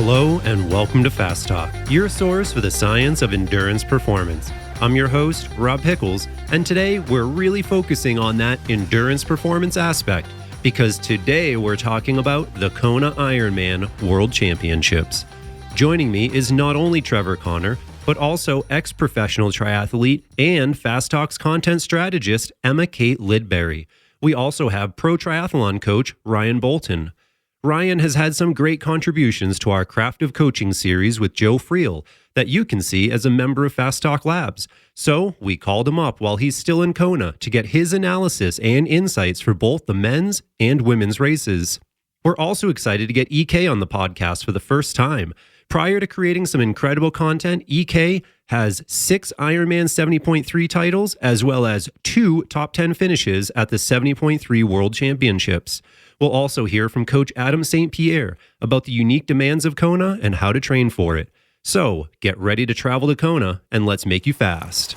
Hello and welcome to Fast Talk, your source for the science of endurance performance. I'm your host, Rob Pickels, and today we're really focusing on that endurance performance aspect because today we're talking about the Kona Ironman World Championships. Joining me is not only Trevor Connor, but also ex-professional triathlete and Fast Talk's content strategist, Emma Kate Lidbury. We also have pro triathlon coach Ryan Bolton. Ryan has had some great contributions to our Craft of Coaching series with Joe Friel that you can see as a member of Fast Talk Labs. So we called him up while he's still in Kona to get his analysis and insights for both the men's and women's races. We're also excited to get EK on the podcast for the first time. Prior to creating some incredible content, EK has 6 Ironman 70.3 titles, as well as 2 top 10 finishes at the 70.3 World Championships. We'll also hear from Coach Adam St. Pierre about the unique demands of Kona and how to train for it. So get ready to travel to Kona and let's make you fast.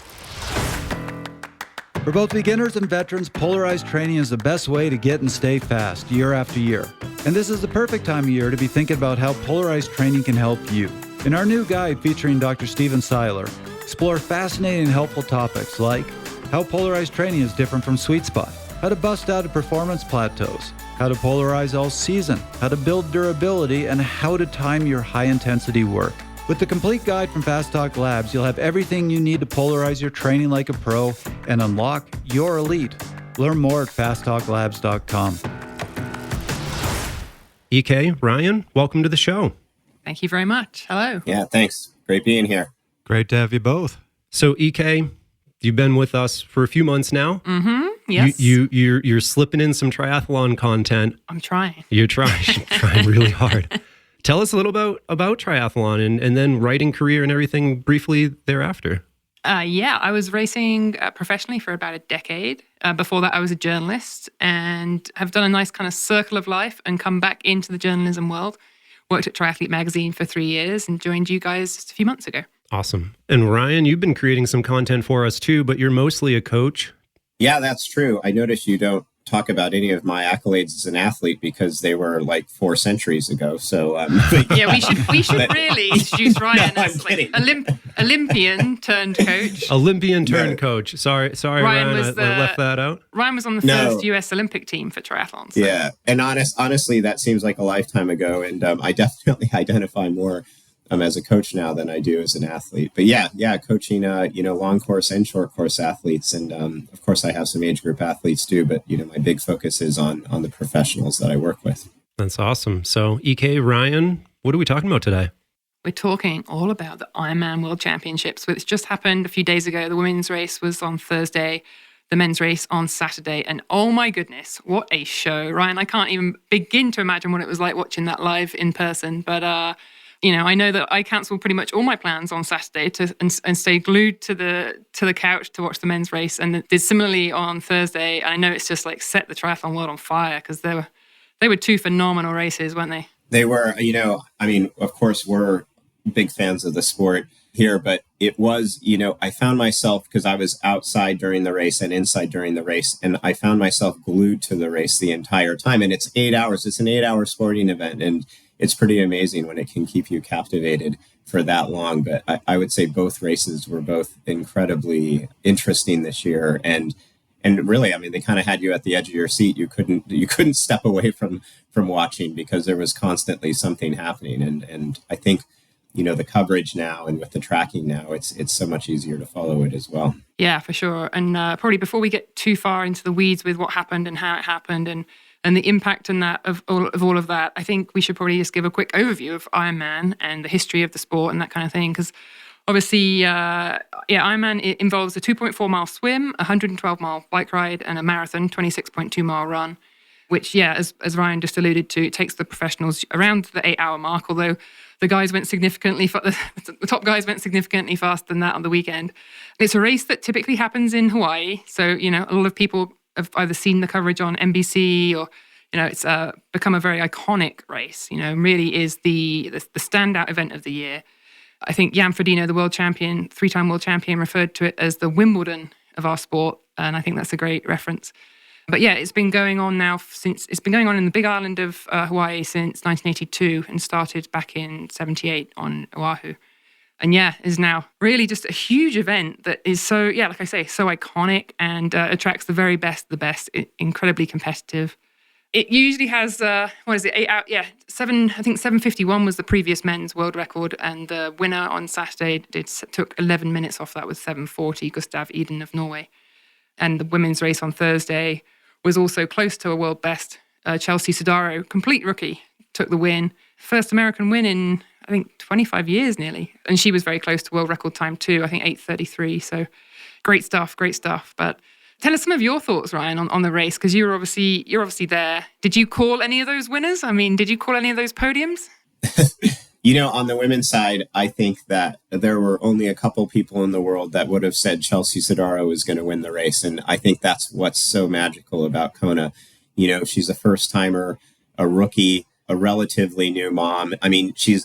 For both beginners and veterans, polarized training is the best way to get and stay fast year after year. And this is the perfect time of year to be thinking about how polarized training can help you. In our new guide featuring Dr. Steven Seiler, explore fascinating and helpful topics like how polarized training is different from sweet spot, how to bust out of performance plateaus, how to polarize all season, how to build durability, and how to time your high-intensity work. With the complete guide from Fast Talk Labs, you'll have everything you need to polarize your training like a pro and unlock your elite. Learn more at fasttalklabs.com. EK, Ryan, welcome to the show. Thank you very much. Hello. Yeah, thanks. Great being here. Great to have you both. So EK, you've been with us for a few months now. Mm-hmm. Yes. You're slipping in some triathlon content. I'm trying. You're trying really hard. Tell us a little about triathlon and then writing career and everything briefly thereafter. I was racing professionally for about a decade. Before that, I was a journalist and have done a nice kind of circle of life and come back into the journalism world. Worked at Triathlete Magazine for 3 years and joined you guys just a few months ago. Awesome. And Ryan, you've been creating some content for us too, but you're mostly a coach. Yeah, that's true. I noticed you don't talk about any of my accolades as an athlete because they were like 4 centuries ago. So yeah, we should really introduce Ryan No, as I'm like Olympian turned coach. Olympian turned coach. Sorry, Ryan, I left that out. Ryan was on the first US Olympic team for triathlon. So. Yeah, and honestly, that seems like a lifetime ago, and I definitely identify more as a coach now than I do as an athlete. But yeah, coaching long course and short course athletes, and of course I have some age group athletes too. But my big focus is on the professionals that I work with. That's awesome. So EK, Ryan, what are we talking about today? We're talking all about the Ironman World Championships, which just happened a few days ago. The women's race was on Thursday, the men's race on Saturday, and oh my goodness, what a show. Ryan, I can't even begin to imagine what it was like watching that live in person, but I know that I cancelled pretty much all my plans on Saturday and stayed glued to the couch to watch the men's race, and did similarly on Thursday. I know it's just like set the triathlon world on fire because they were 2 phenomenal races, weren't they? They were, of course, we're big fans of the sport here, but it was, I found myself, because I was outside during the race and inside during the race, and I found myself glued to the race the entire time. And it's 8 hours. It's an 8-hour sporting event, and it's pretty amazing when it can keep you captivated for that long. But I would say both races were both incredibly interesting this year. And really, they kind of had you at the edge of your seat. You couldn't step away from watching because there was constantly something happening. And I think, the coverage now and with the tracking now, it's so much easier to follow it as well. Yeah, for sure. And probably before we get too far into the weeds with what happened and how it happened and the impact and that of all of that, I think we should probably just give a quick overview of Ironman and the history of the sport and that kind of thing. Because obviously, Ironman, it involves a 2.4 mile swim, a 112 mile bike ride, and a marathon, 26.2 mile run. Which, as Ryan just alluded to, it takes the professionals around the 8-hour mark. Although the guys went significantly, the top guys went significantly faster than that on the weekend. It's a race that typically happens in Hawaii, so a lot of people have either seen the coverage on NBC or, it's become a very iconic race, really is the standout event of the year. I think Jan Frodeno, the world champion, 3-time world champion, referred to it as the Wimbledon of our sport. And I think that's a great reference. But yeah, it's been going on now it's been going on in the Big Island of Hawaii since 1982 and started back in 78 on Oahu. And yeah, is now really just a huge event that is so, like I say, so iconic and attracts the very best of the best, incredibly competitive. It usually has, 8 out? Yeah, 7:51 was the previous men's world record. And the winner on Saturday took 11 minutes off that with 7:40, Gustav Iden of Norway. And the women's race on Thursday was also close to a world best. Chelsea Sodaro, complete rookie, took the win. First American win in, I think, 25 years nearly. And she was very close to world record time too, I think 8:33. So great stuff. But tell us some of your thoughts, Ryan, on the race, because you're obviously there. Did you call any of those winners? I mean, did you call any of those podiums? On the women's side, I think that there were only a couple people in the world that would have said Chelsea Sodaro was going to win the race. And I think that's what's so magical about Kona. She's a first timer, a rookie, a relatively new mom. I mean, she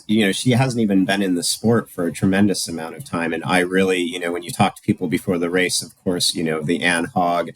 hasn't even been in the sport for a tremendous amount of time. And I really, when you talk to people before the race, of course, the Anne Hogg,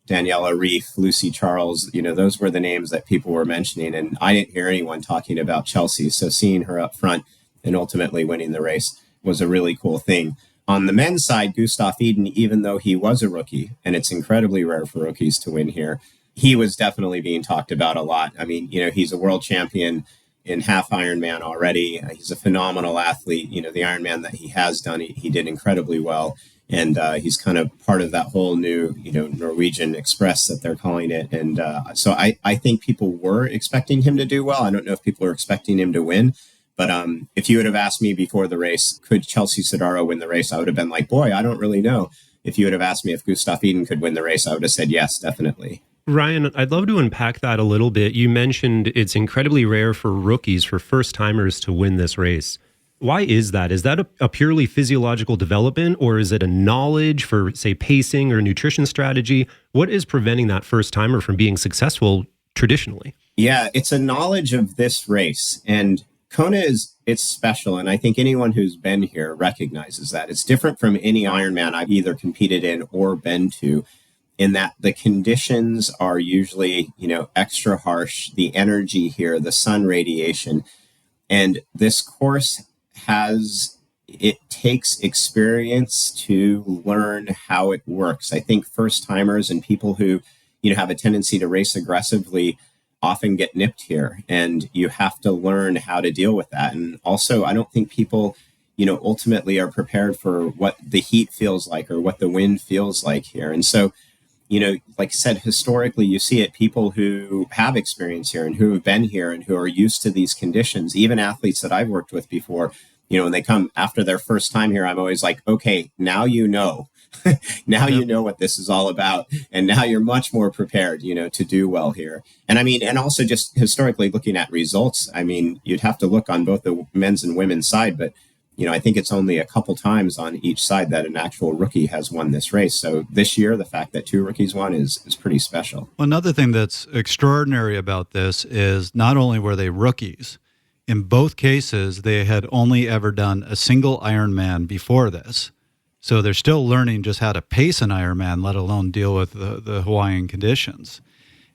Daniela Reef, Lucy Charles, those were the names that people were mentioning. And I didn't hear anyone talking about Chelsea. So seeing her up front and ultimately winning the race was a really cool thing. On the men's side, Gustav Iden, even though he was a rookie, and it's incredibly rare for rookies to win here, he was definitely being talked about a lot. I mean, he's a world champion in half Ironman already. He's a phenomenal athlete. The Ironman that he has done, he did incredibly well. And he's kind of part of that whole new, Norwegian Express that they're calling it. And so I think people were expecting him to do well. I don't know if people were expecting him to win. But if you would have asked me before the race, could Chelsea Sodaro win the race? I would have been like, boy, I don't really know. If you would have asked me if Gustav Iden could win the race, I would have said yes, definitely. Ryan, I'd love to unpack that a little bit. You mentioned it's incredibly rare for rookies, for first-timers to win this race. Why is that? Is that a purely physiological development, or is it a knowledge for, say, pacing or nutrition strategy? What is preventing that first-timer from being successful traditionally? Yeah, it's a knowledge of this race. And Kona it's special. And I think anyone who's been here recognizes that. It's different from any Ironman I've either competed in or been to, in that the conditions are usually, extra harsh. The energy here, the sun radiation. And this course takes experience to learn how it works. I think first timers and people who, have a tendency to race aggressively often get nipped here, and you have to learn how to deal with that. And also, I don't think people, ultimately are prepared for what the heat feels like or what the wind feels like here. And so, like I said, historically, you see it, people who have experience here and who have been here and who are used to these conditions, even athletes that I've worked with before, when they come after their first time here, I'm always like, okay, now now you know what this is all about. And now you're much more prepared, to do well here. And I mean, and also just historically looking at results, I mean, you'd have to look on both the men's and women's side, but I think it's only a couple times on each side that an actual rookie has won this race. So this year, the fact that 2 rookies won is pretty special. Another thing that's extraordinary about this is not only were they rookies, in both cases, they had only ever done a single Ironman before this. So they're still learning just how to pace an Ironman, let alone deal with the Hawaiian conditions.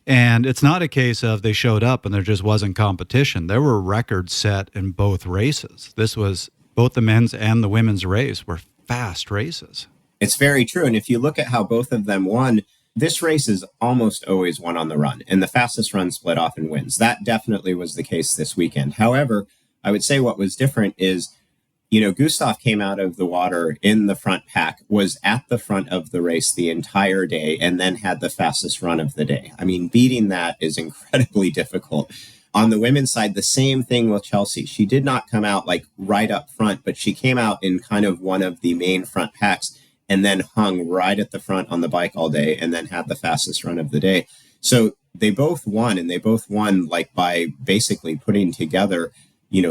And it's not a case of they showed up and there just wasn't competition. There were records set in both races. This was both the men's and the women's race were fast races. It's very true. And if you look at how both of them won, this race is almost always won on the run, and the fastest run split often wins. That definitely was the case this weekend. However, I would say what was different is, Gustav came out of the water in the front pack, was at the front of the race the entire day, and then had the fastest run of the day. I mean, beating that is incredibly difficult. On the women's side, the same thing with Chelsea. She did not come out like right up front, but she came out in kind of one of the main front packs and then hung right at the front on the bike all day and then had the fastest run of the day. So they both won, and they both won like by basically putting together,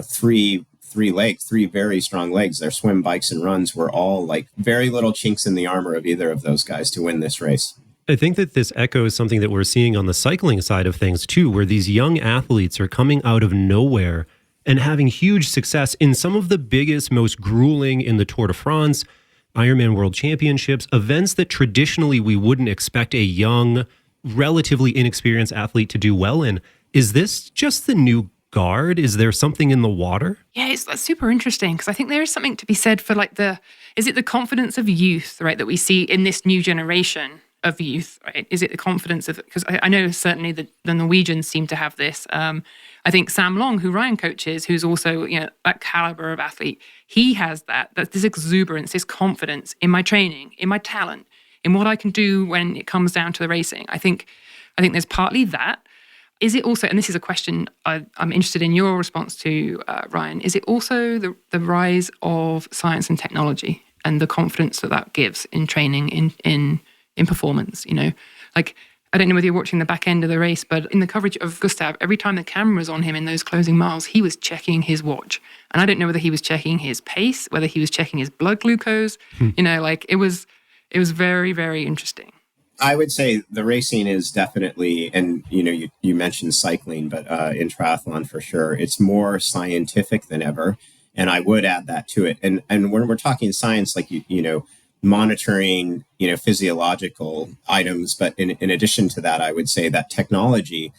three legs, 3 very strong legs. Their swim, bikes, and runs were all like very little chinks in the armor of either of those guys to win this race. I think that this echoes something that we're seeing on the cycling side of things too, where these young athletes are coming out of nowhere and having huge success in some of the biggest, most grueling in the Tour de France, Ironman World Championships, events that traditionally we wouldn't expect a young relatively inexperienced athlete to do well in. Is this just the new guard? Is there something in the water? Yeah, that's super interesting because I think there is something to be said for like is it the confidence of youth, right, that we see in this new generation of youth, right? Is it the confidence of, because I know certainly the Norwegians seem to have this. I think Sam Long, who Ryan coaches, who's also, that caliber of athlete, he has this exuberance, this confidence in my training, in my talent, in what I can do when it comes down to the racing. I think there's partly that. Is it also, and this is a question I'm interested in your response to, Ryan, is it also the rise of science and technology and the confidence that gives in training, in performance? Like, I don't know whether you're watching the back end of the race, but in the coverage of Gustav, every time the camera was on him in those closing miles, he was checking his watch. And I don't know whether he was checking his pace, whether he was checking his blood glucose. It was very, very interesting. I would say the racing is definitely, and you mentioned cycling, but in triathlon for sure, it's more scientific than ever. And I would add that to it. And when we're talking science, like, monitoring, physiological items. But in addition to that, I would say that technology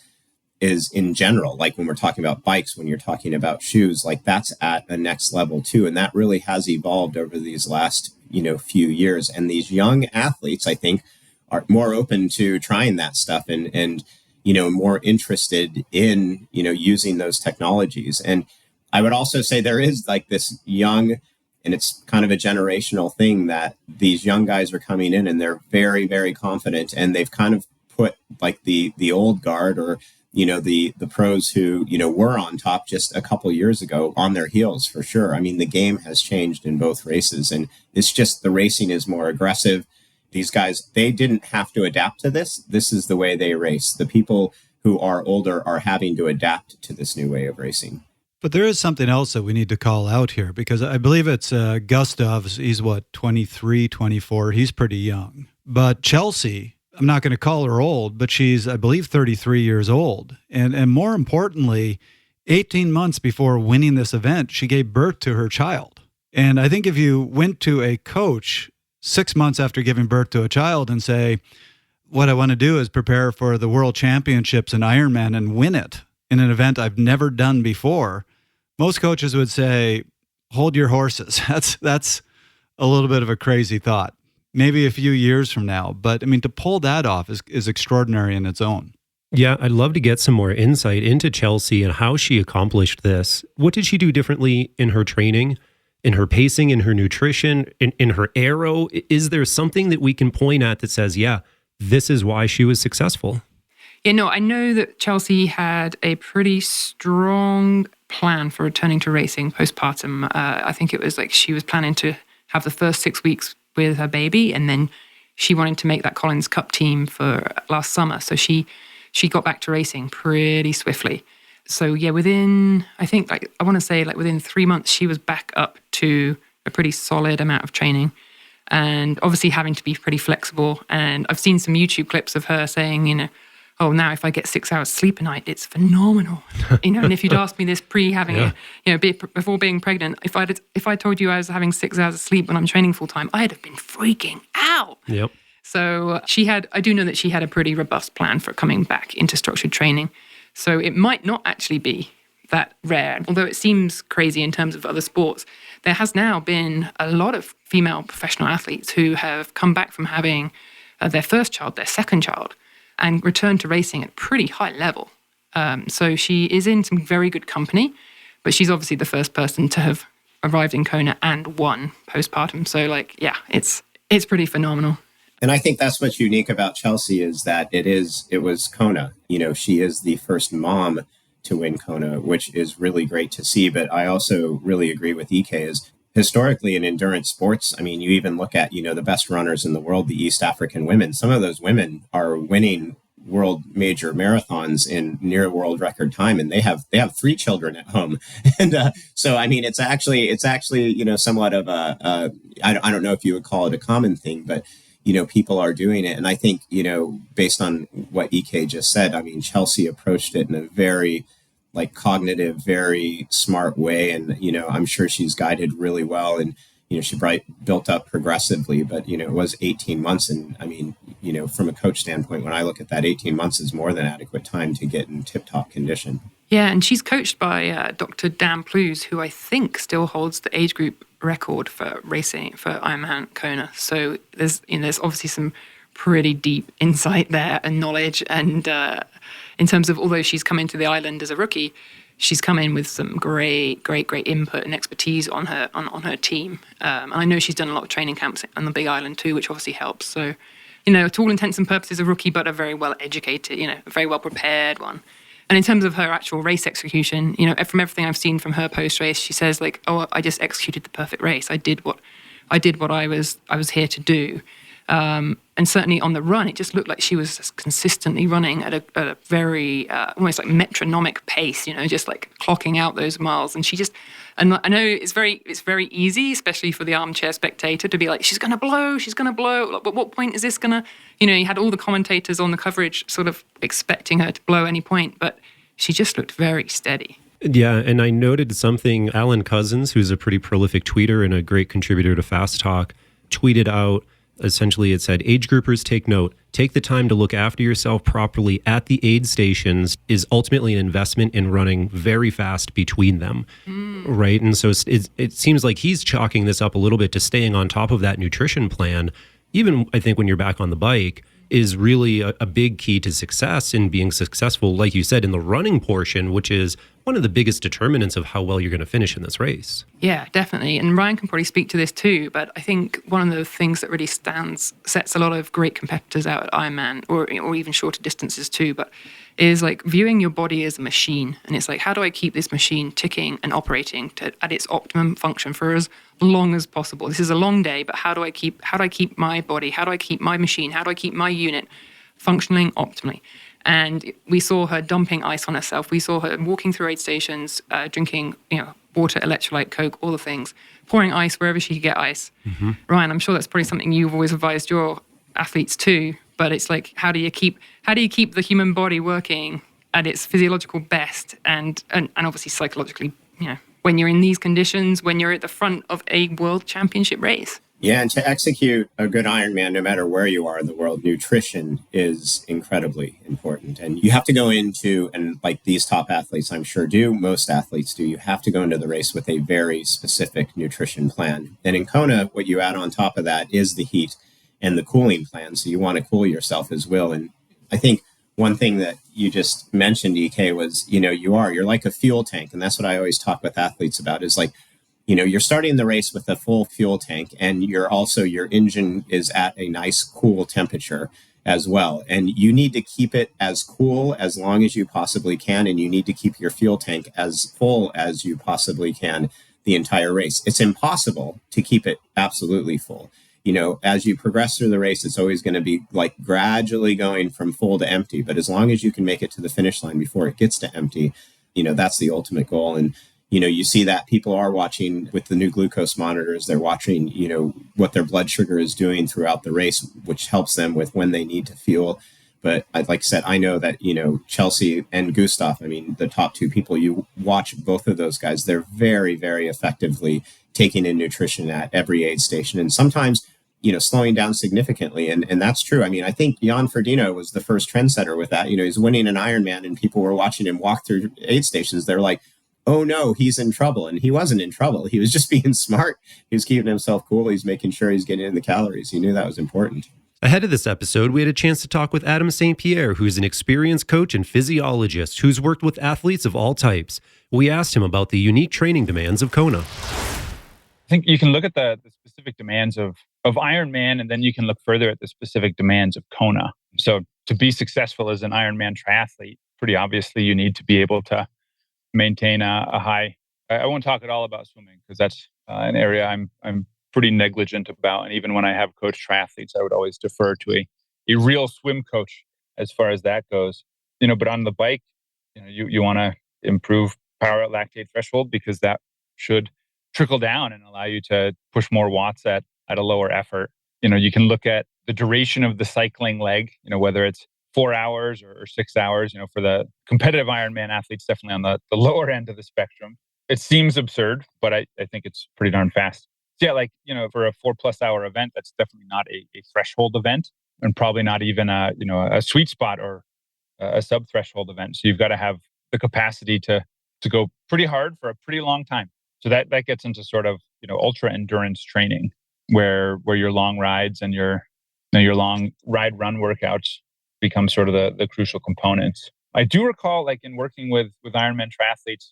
is in general, like when we're talking about bikes, when you're talking about shoes, like that's at a next level too. And that really has evolved over these last, few years. And these young athletes, I think, are more open to trying that stuff and more interested in, using those technologies. And I would also say there is like this young, and it's kind of a generational thing, that these young guys are coming in and they're very, very confident, and they've kind of put like the old guard or, the pros who, were on top just a couple years ago on their heels for sure. I mean, the game has changed in both races, and it's just the racing is more aggressive. These guys, they didn't have to adapt to this. This is the way they race. The people who are older are having to adapt to this new way of racing. But there is something else that we need to call out here, because I believe it's Gustav. He's 23, 24. He's pretty young. But Chelsea, I'm not going to call her old, but she's, I believe, 33 years old. And more importantly, 18 months before winning this event, she gave birth to her child. And I think if you went to a coach 6 months after giving birth to a child and say, what I want to do is prepare for the World Championships and Ironman and win it in an event I've never done before, most coaches would say, hold your horses. That's a little bit of a crazy thought. Maybe a few years from now. But I mean, to pull that off is extraordinary in its own. Yeah, I'd love to get some more insight into Chelsea and how she accomplished this. What did she do differently in her training, in her pacing, in her nutrition, in her aero? Is there something that we can point at that says, yeah, this is why she was successful? I know that Chelsea had a pretty strong plan for returning to racing postpartum. I think it was like she was planning to have the first 6 weeks with her baby, and then she wanted to make that Collins Cup team for last summer. So she got back to racing pretty swiftly. So yeah, within 3 months, she was back up to a pretty solid amount of training, and obviously having to be pretty flexible. And I've seen some YouTube clips of her saying, oh, now if I get 6 hours sleep a night, it's phenomenal. And if you'd asked me this before being pregnant, if I told you I was having 6 hours of sleep when I'm training full time, I'd have been freaking out. Yep. So I do know that she had a pretty robust plan for coming back into structured training. So it might not actually be that rare, although it seems crazy in terms of other sports. There has now been a lot of female professional athletes who have come back from having their first child, their second child, and returned to racing at a pretty high level. So she is in some very good company, but she's obviously the first person to have arrived in Kona and won postpartum. So it's pretty phenomenal. And I think that's what's unique about Chelsea is that it was Kona. She is the first mom to win Kona, which is really great to see. But I also really agree with EK is historically in endurance sports, I mean, you even look at, the best runners in the world, the East African women. Some of those women are winning world major marathons in near world record time, and they have 3 children at home. And so, I mean, it's actually, somewhat of I don't know if you would call it a common thing, but, people are doing it. And I think, based on what EK just said, I mean, Chelsea approached it in a very cognitive, very smart way. And, I'm sure she's guided really well. And, she built up progressively, but, it was 18 months. And I mean, from a coach standpoint, when I look at that, 18 months is more than adequate time to get in tip-top condition. Yeah, and she's coached by Dr. Dan Plews, who I think still holds the age group record for racing for Ironman Kona. So there's obviously some pretty deep insight there and knowledge. And in terms of, although she's come into the island as a rookie, she's come in with some great input and expertise on her team. And I know she's done a lot of training camps on the Big Island too, which obviously helps. So, to all intents and purposes, a rookie, but a very well educated, a very well prepared one. And in terms of her actual race execution, from everything I've seen from her post race, she says like, "Oh, I just executed the perfect race. I did what I was here to do." And certainly on the run, it just looked like she was just consistently running at a very almost like metronomic pace, just like clocking out those miles. And and I know it's very easy, especially for the armchair spectator, to be like, she's going to blow. Like, but what point is this going to, you had all the commentators on the coverage sort of expecting her to blow any point, but she just looked very steady. Yeah, and I noted something. Alan Cousins, who's a pretty prolific tweeter and a great contributor to Fast Talk, tweeted out, essentially it said, age groupers take note. Take the time to look after yourself properly at the aid stations is ultimately an investment in running very fast between them. Right? And so it seems like he's chalking this up a little bit to staying on top of that nutrition plan. Even I think when you're back on the bike is really a big key to success in being successful, like you said, in the running portion, which is one of the biggest determinants of how well you're going to finish in this race. Yeah, definitely. And Ryan can probably speak to this too, but I think one of the things that really sets a lot of great competitors out at Ironman or even shorter distances too, but is like viewing your body as a machine. And it's like, how do I keep this machine ticking and operating at its optimum function for as long as possible? This is a long day, but how do I keep my body? How do I keep my machine? How do I keep my unit functioning optimally? And we saw her dumping ice on herself. We saw her walking through aid stations, drinking, water, electrolyte, Coke, all the things, pouring ice wherever she could get ice. Mm-hmm. Ryan, I'm sure that's probably something you've always advised your athletes too. But it's like, how do you keep the human body working at its physiological best, and obviously psychologically, when you're in these conditions, when you're at the front of a world championship race. Yeah, and to execute a good Ironman, no matter where you are in the world, nutrition is incredibly important. And you have to go into, and like these top athletes, I'm sure do, most athletes do, you have to go into the race with a very specific nutrition plan. And in Kona, what you add on top of that is the heat and the cooling plan. So you want to cool yourself as well. And I think one thing that you just mentioned, EK, was, you're like a fuel tank. And that's what I always talk with athletes about is like, you're starting the race with a full fuel tank, and your engine is at a nice cool temperature as well. And you need to keep it as cool as long as you possibly can. And you need to keep your fuel tank as full as you possibly can the entire race. It's impossible to keep it absolutely full. As you progress through the race, it's always going to be like gradually going from full to empty. But as long as you can make it to the finish line before it gets to empty, that's the ultimate goal. And you see that people are watching with the new glucose monitors. They're watching, what their blood sugar is doing throughout the race, which helps them with when they need to fuel. But like I said, I know that, Chelsea and Gustav, the top two people, you watch both of those guys, they're very, very effectively taking in nutrition at every aid station. And sometimes, slowing down significantly. And that's true. I think Jan Frodeno was the first trendsetter with that. He's winning an Ironman and people were watching him walk through aid stations. They're like, oh no, he's in trouble. And he wasn't in trouble. He was just being smart. He was keeping himself cool. He's making sure he's getting in the calories. He knew that was important. Ahead of this episode, we had a chance to talk with Adam St. Pierre, who's an experienced coach and physiologist who's worked with athletes of all types. We asked him about the unique training demands of Kona. I think you can look at the specific demands of Ironman, and then you can look further at the specific demands of Kona. So to be successful as an Ironman triathlete, pretty obviously you need to be able to maintain a high. I won't talk at all about swimming because that's an area I'm pretty negligent about. And even when I have coached triathletes, I would always defer to a real swim coach as far as that goes. But on the bike, you want to improve power at lactate threshold because that should trickle down and allow you to push more watts at a lower effort. You can look at the duration of the cycling leg, whether it's 4 hours or 6 hours, for the competitive Ironman athletes, definitely on the lower end of the spectrum. It seems absurd, but I think it's pretty darn fast. So yeah, like, for a 4+ hour event, that's definitely not a threshold event, and probably not even a sweet spot or a sub threshold event. So you've got to have the capacity to go pretty hard for a pretty long time. So that gets into sort of, ultra endurance training, where your long rides and your long ride run workouts become sort of the crucial components. I do recall, like, in working with Ironman triathletes,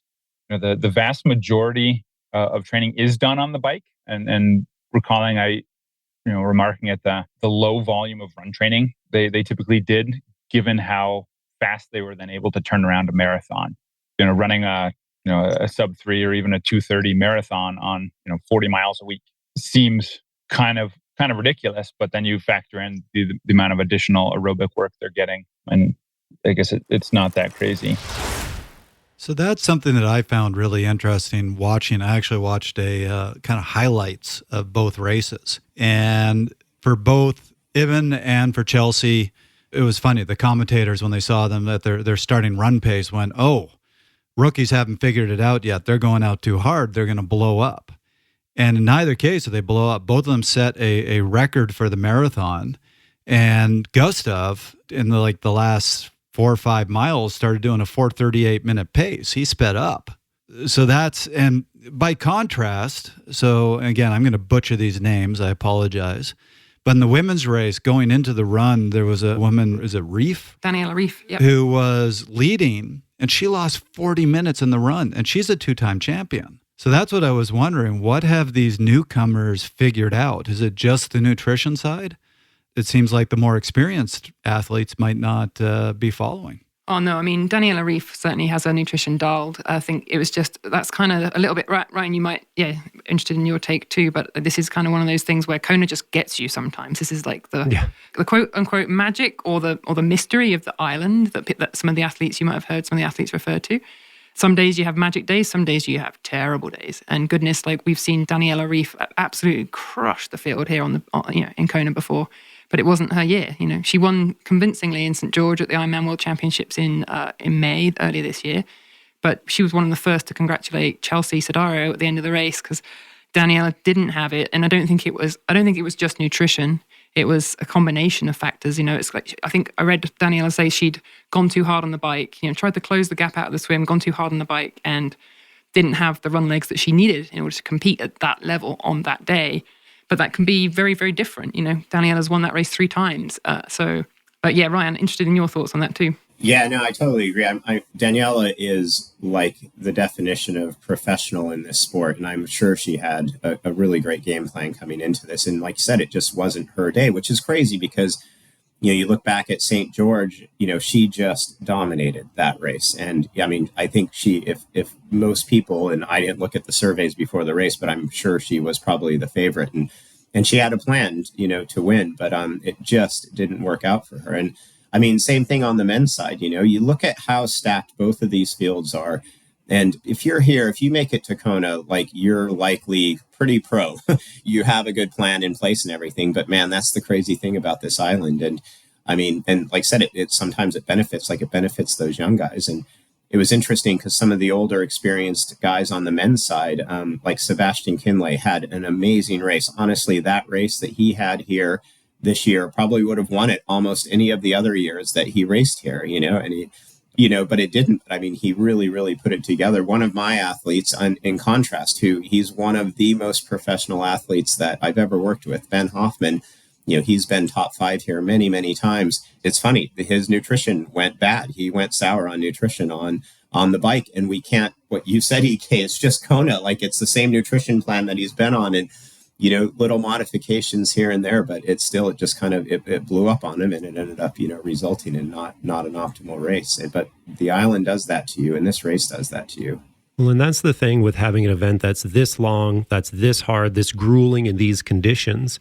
the vast majority of training is done on the bike, and recalling, remarking at the low volume of run training they typically did, given how fast they were then able to turn around a marathon. Running a sub 3 or even a 2:30 marathon on 40 miles a week seems kind of ridiculous, but then you factor in the amount of additional aerobic work they're getting, and I guess it's not that crazy. So that's something that I found really interesting watching. I actually watched a kind of highlights of both races. And for both Ivan and for Chelsea, it was funny. The commentators, when they saw them, that their starting run pace went, oh, rookies haven't figured it out yet. They're going out too hard. They're going to blow up. And in neither case did they blow up. Both of them set a record for the marathon. And Gustav, in the last 4 or 5 miles, started doing a 4:38 minute pace. He sped up. So and by contrast, so again, I'm going to butcher these names. I apologize. But in the women's race, going into the run, there was a woman, is it Reef? Daniela Reef, yep. Who was leading, and she lost 40 minutes in the run, and she's a 2-time champion. So that's what I was wondering. What have these newcomers figured out? Is it just the nutrition side? It seems like the more experienced athletes might not be following. Oh, no. I mean, Daniela Reef certainly has her nutrition dialed. I think it was just, that's kind of a little bit, Ryan, you might, interested in your take too, but this is kind of one of those things where Kona just gets you sometimes. This is like the quote unquote magic or the mystery of the island that some of the athletes, you might have heard some of the athletes refer to. Some days you have magic days, some days you have terrible days. And goodness, like we've seen Daniela Reef absolutely crush the field here in Kona before. But it wasn't her year. She won convincingly in St. George at the Ironman World Championships in May earlier this year. But she was one of the first to congratulate Chelsea Sodaro at the end of the race because Daniela didn't have it, and I don't think it was just nutrition. It was a combination of factors. It's like, I think I read Daniela say she'd gone too hard on the bike. Tried to close the gap out of the swim, gone too hard on the bike, and didn't have the run legs that she needed in order to compete at that level on that day. But that can be very, very different. Daniela's won that race 3 times. But yeah, Ryan, interested in your thoughts on that too. Yeah, no, I totally agree. Daniela is like the definition of professional in this sport. And I'm sure she had a really great game plan coming into this. And like you said, it just wasn't her day, which is crazy because, you look back at St. George, she just dominated that race. And I mean, I think if most people, and I didn't look at the surveys before the race, but I'm sure she was probably the favorite. And she had a plan, to win, but it just didn't work out for her. And I mean, same thing on the men's side. You look at how stacked both of these fields are. And if you're here, if you make it to Kona, like you're likely pretty pro. You have a good plan in place and everything. But man, that's the crazy thing about this island. And I mean, and like I said, it sometimes it benefits those young guys. And it was interesting because some of the older experienced guys on the men's side, like Sebastian Kinley, had an amazing race. Honestly, that race that he had here this year probably would have won it almost any of the other years that he raced here, and he, but it didn't. I mean, he really, really put it together. One of my athletes, in contrast, he's one of the most professional athletes that I've ever worked with, Ben Hoffman. He's been top 5 here many, many times. It's funny. His nutrition went bad. He went sour on nutrition on the bike. And we can't, what you said, EK, it's just Kona. Like it's the same nutrition plan that he's been on and, little modifications here and there, but it just kind of, it blew up on him and it ended up, resulting in not an optimal race. But the island does that to you and this race does that to you. Well, and that's the thing with having an event that's this long, that's this hard, this grueling in these conditions.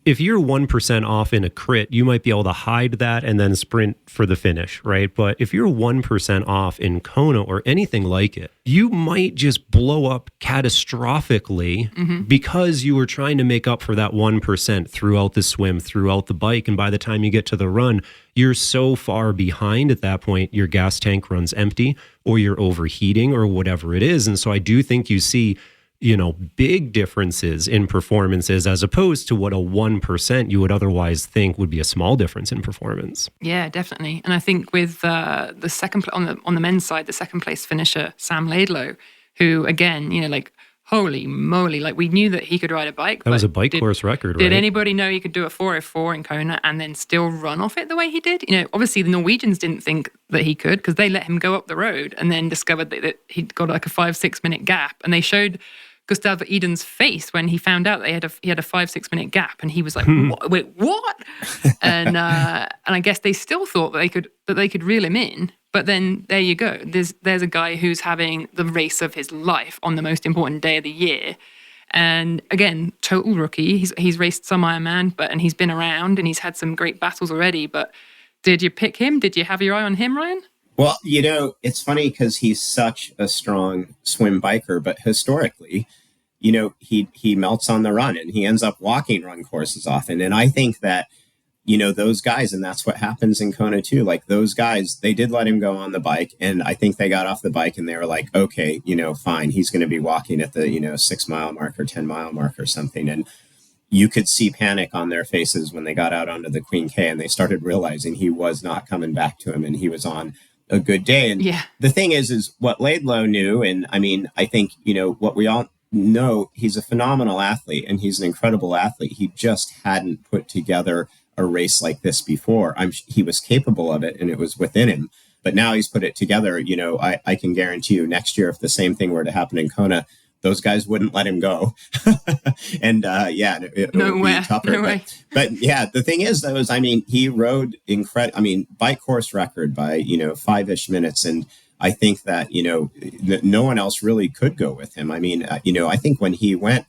If you're 1% off in a crit, you might be able to hide that and then sprint for the finish, right? But if you're 1% off in Kona or anything like it, you might just blow up catastrophically because you were trying to make up for that 1% throughout the swim, throughout the bike. And by the time you get to the run, you're so far behind at that point, your gas tank runs empty or you're overheating or whatever it is. And so I do think you see big differences in performances as opposed to what a 1% you would otherwise think would be a small difference in performance. Yeah, definitely. And I think with the second on the men's side, the second place finisher, Sam Laidlow, who again, holy moly, we knew that he could ride a bike. That was a bike course record, right? Did anybody know he could do a 4:04 in Kona and then still run off it the way he did? Obviously the Norwegians didn't think that he could because they let him go up the road and then discovered that he'd got a 5-6 minute gap. And they showed Gustav Eden's face when he found out that he had a 5-6 minute gap, and he was like, "Wait, what?" and I guess they still thought that they could reel him in. But then there you go. There's a guy who's having the race of his life on the most important day of the year. And again, total rookie. He's raced some Ironman, and he's been around and he's had some great battles already. But did you pick him? Did you have your eye on him, Ryan? Well, it's funny because he's such a strong swim biker, but historically, he melts on the run and he ends up walking run courses often. And I think that, those guys, and that's what happens in Kona too. Like those guys, they did let him go on the bike. And I think they got off the bike and they were like, okay, fine. He's going to be walking at the, 6 mile mark or 10 mile mark or something. And you could see panic on their faces when they got out onto the Queen K and they started realizing he was not coming back to him and he was on a good day. And the thing is what Laidlow knew. And I mean, I think, what we all know, he's a phenomenal athlete and he's an incredible athlete. He just hadn't put together a race like this before. He was capable of it and it was within him, but now he's put it together. I can guarantee you next year, if the same thing were to happen in Kona, those guys wouldn't let him go. And it would be tougher. No way. But yeah, the thing is though, he rode bike course record by, 5-ish minutes. And I think that, no one else really could go with him. I think when he went,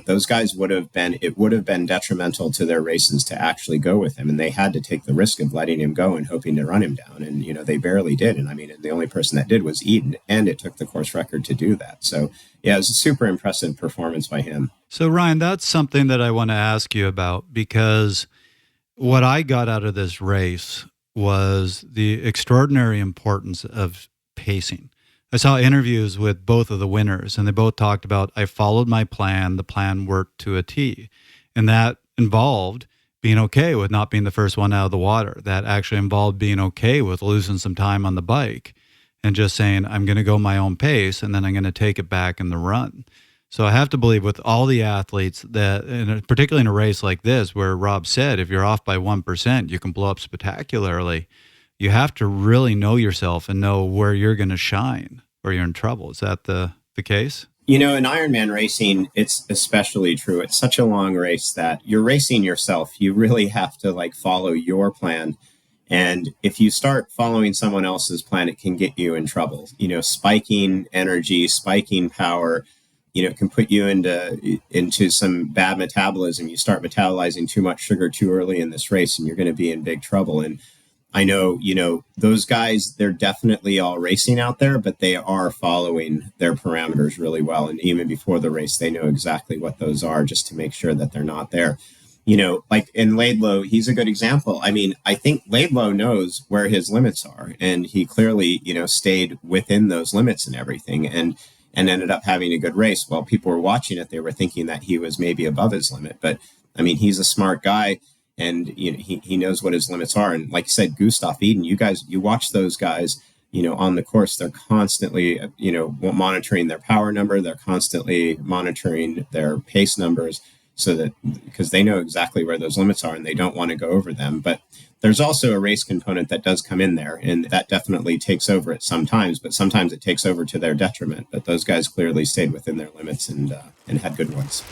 those guys would have been detrimental to their races to actually go with him. And they had to take the risk of letting him go and hoping to run him down. And, they barely did. And the only person that did was Eden, and it took the course record to do that. So yeah, it was a super impressive performance by him. So Ryan, that's something that I want to ask you about, because what I got out of this race was the extraordinary importance of pacing. I saw interviews with both of the winners, and they both talked about, I followed my plan, the plan worked to a T. And that involved being okay with not being the first one out of the water. That actually involved being okay with losing some time on the bike and just saying, I'm going to go my own pace, and then I'm going to take it back in the run. So I have to believe with all the athletes that, and particularly in a race like this, where Rob said, if you're off by 1%, you can blow up spectacularly. You have to really know yourself and know where you're going to shine or you're in trouble. Is that the case? In Ironman racing, it's especially true. It's such a long race that you're racing yourself. You really have to follow your plan. And if you start following someone else's plan, it can get you in trouble. Spiking energy, spiking power, can put you into some bad metabolism. You start metabolizing too much sugar too early in this race and you're going to be in big trouble. And I know, those guys, they're definitely all racing out there, but they are following their parameters really well. And even before the race, they know exactly what those are just to make sure that they're not there. In Laidlow, he's a good example. I think Laidlow knows where his limits are, and he clearly, stayed within those limits and everything and ended up having a good race. While people were watching it, they were thinking that he was maybe above his limit. But he's a smart guy. And he knows what his limits are. And like you said, Gustav Eden, you watch those guys, on the course, they're constantly, monitoring their power number. They're constantly monitoring their pace numbers so that because they know exactly where those limits are and they don't want to go over them. But there's also a race component that does come in there, and that definitely takes over at sometimes, but sometimes it takes over to their detriment. But those guys clearly stayed within their limits and had good ones.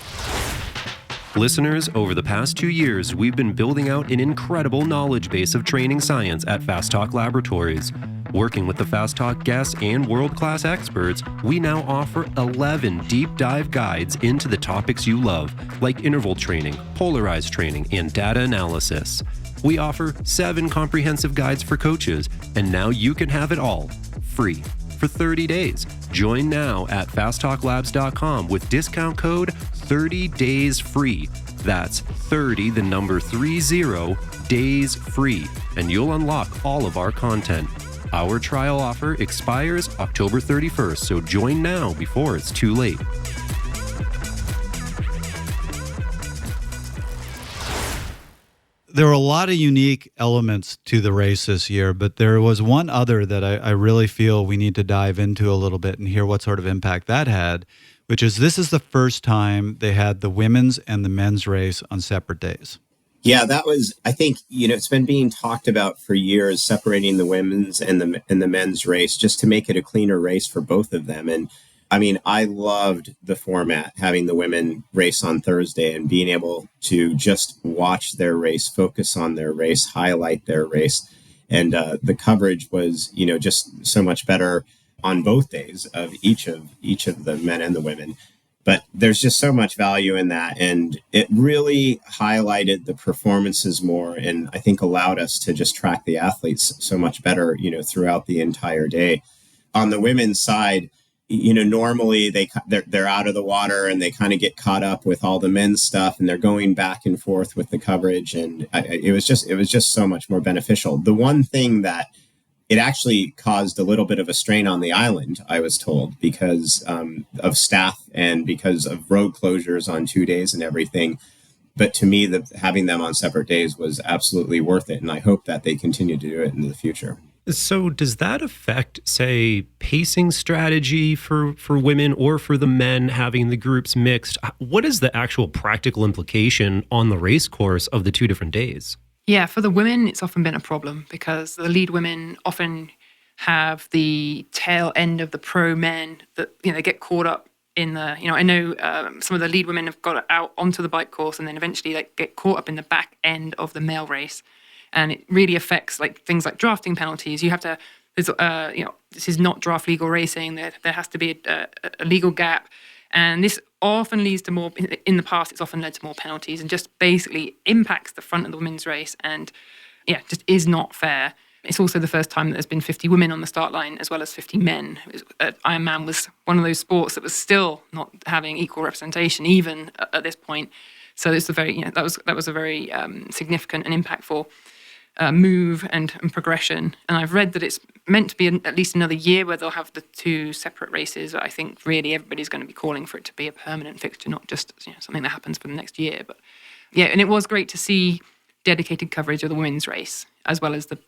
Listeners, over the past 2 years, we've been building out an incredible knowledge base of training science at Fast Talk Laboratories. Working with the Fast Talk guests and world-class experts, we now offer 11 deep dive guides into the topics you love, like interval training, polarized training, and data analysis. We offer 7 comprehensive guides for coaches, and now you can have it all free for 30 days. Join now at fasttalklabs.com with discount code 30daysfree. That's 30, the number 30, days free, and you'll unlock all of our content. Our trial offer expires October 31st, so join now before it's too late. There were a lot of unique elements to the race this year, but there was one other that I really feel we need to dive into a little bit and hear what sort of impact that had, which is this is the first time they had the women's and the men's race on separate days. Yeah, that was, I think, it's been being talked about for years, separating the women's and the men's race just to make it a cleaner race for both of them. And I mean, I loved the format, having the women race on Thursday and being able to just watch their race, focus on their race, highlight their race. And the coverage was, just so much better on both days of each of the men and the women. But there's just so much value in that. And it really highlighted the performances more, and I think allowed us to just track the athletes so much better, throughout the entire day. On the women's side, normally they're out of the water and they kind of get caught up with all the men's stuff and they're going back and forth with the coverage. And it was just so much more beneficial. The one thing that it actually caused a little bit of a strain on the island, I was told, because of staff and because of road closures on 2 days and everything. But to me, having them on separate days was absolutely worth it. And I hope that they continue to do it in the future. So does that affect, say, pacing strategy for women or for the men having the groups mixed? What is the actual practical implication on the race course of the 2 different days? Yeah, for the women, it's often been a problem because the lead women often have the tail end of the pro men that, they get caught up in the, I know some of the lead women have got out onto the bike course and then eventually get caught up in the back end of the male race. And it really affects things like drafting penalties. You have to, this is not draft legal racing. There has to be a legal gap. And this often leads to more, in the past, it's often led to more penalties and just basically impacts the front of the women's race. And just is not fair. It's also the first time that there's been 50 women on the start line as well as 50 men. Ironman was one of those sports that was still not having equal representation even at this point. So it's that was a very significant and impactful move and progression. And I've read that it's meant to be at least another year where they'll have the 2 separate races. I think really everybody's going to be calling for it to be a permanent fixture, not just something that happens for the next year. But and it was great to see dedicated coverage of the women's race as well as the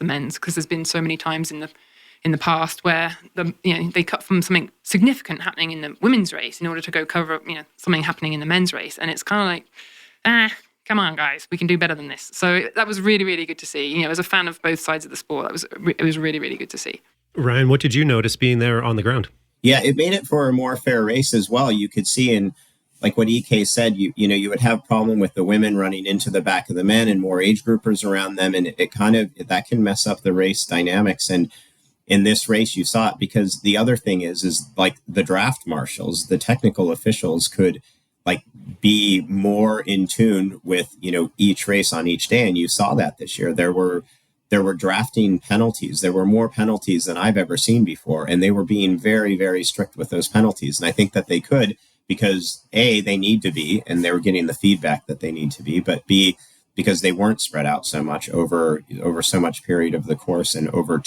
men's, because there's been so many times in the past where they cut from something significant happening in the women's race in order to go cover something happening in the men's race, and it's kind of like come on, guys, we can do better than this. So that was really, really good to see. As a fan of both sides of the sport, it was really, really good to see. Ryan, what did you notice being there on the ground? Yeah, it made it for a more fair race as well. You could see in, like what EK said, you would have problem with the women running into the back of the men and more age groupers around them. And it kind of, that can mess up the race dynamics. And in this race, you saw it because the other thing is like the draft marshals, the technical officials could be more in tune with, each race on each day. And you saw that this year. There were drafting penalties. There were more penalties than I've ever seen before. And they were being very, very strict with those penalties. And I think that they could because A, they need to be, and they were getting the feedback that they need to be, but B, because they weren't spread out so much over so much period of the course and over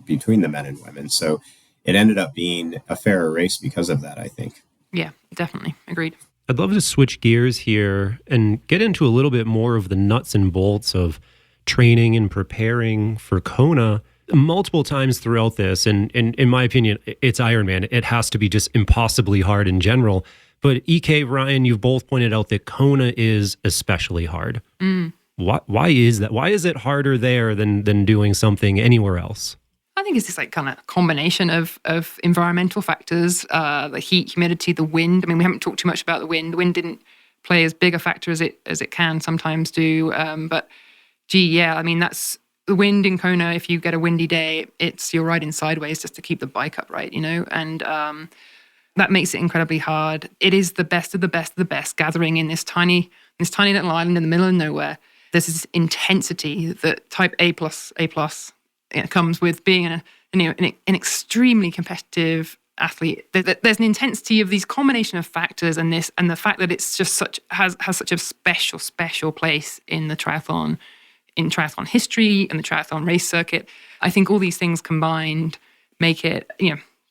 between the men and women. So it ended up being a fairer race because of that, I think. Yeah, definitely. Agreed. I'd love to switch gears here and get into a little bit more of the nuts and bolts of training and preparing for Kona. Multiple times throughout this, and in my opinion, it's Ironman. It has to be just impossibly hard in general. But EK, Ryan, you've both pointed out that Kona is especially hard. Why is that? Why is it harder there than doing something anywhere else? I think it's this kind of combination of environmental factors, the heat, humidity, the wind. I mean, we haven't talked too much about the wind. The wind didn't play as big a factor as it can sometimes do. But I mean, that's the wind in Kona. If you get a windy day, you're riding sideways just to keep the bike upright, and that makes it incredibly hard. It is the best of the best of the best gathering in this tiny little island in the middle of nowhere. There's this intensity that type A+, comes with being an extremely competitive athlete. There's an intensity of these combination of factors and the fact that it's just has such a special place in the triathlon history and the triathlon race circuit. I think all these things combined make it,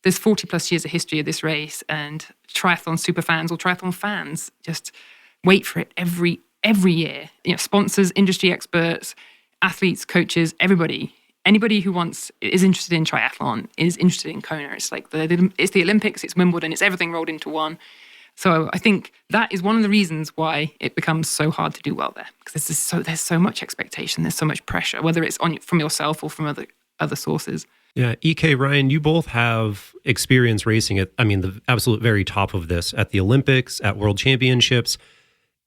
there's 40 plus years of history of this race, and triathlon super fans or triathlon fans just wait for it every every year, sponsors, industry experts, athletes, coaches, anybody who is interested in triathlon is interested in Kona. It's like it's the Olympics, it's Wimbledon, it's everything rolled into one. So I think that is one of the reasons why it becomes so hard to do well there, because there's so much expectation, there's so much pressure, whether it's from yourself or from other sources. Yeah, EK, Ryan, you both have experience racing at, the absolute very top of this, at the Olympics, at World Championships.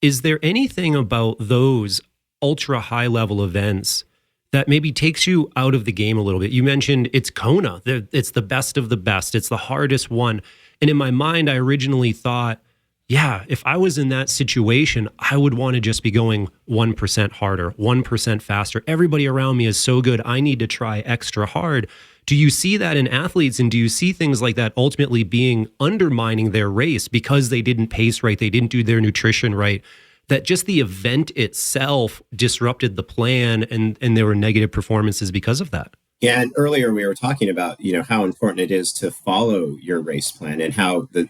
Is there anything about those ultra high level events that maybe takes you out of the game a little bit? You mentioned it's Kona. It's the best of the best. It's the hardest one. And in my mind, I originally thought, yeah, if I was in that situation, I would want to just be going 1% harder, 1% faster. Everybody around me is so good. I need to try extra hard. Do you see that in athletes, and do you see things like that ultimately being undermining their race because they didn't pace right, they didn't do their nutrition right, that just the event itself disrupted the plan and there were negative performances because of that? Yeah, and earlier we were talking about, how important it is to follow your race plan, and how the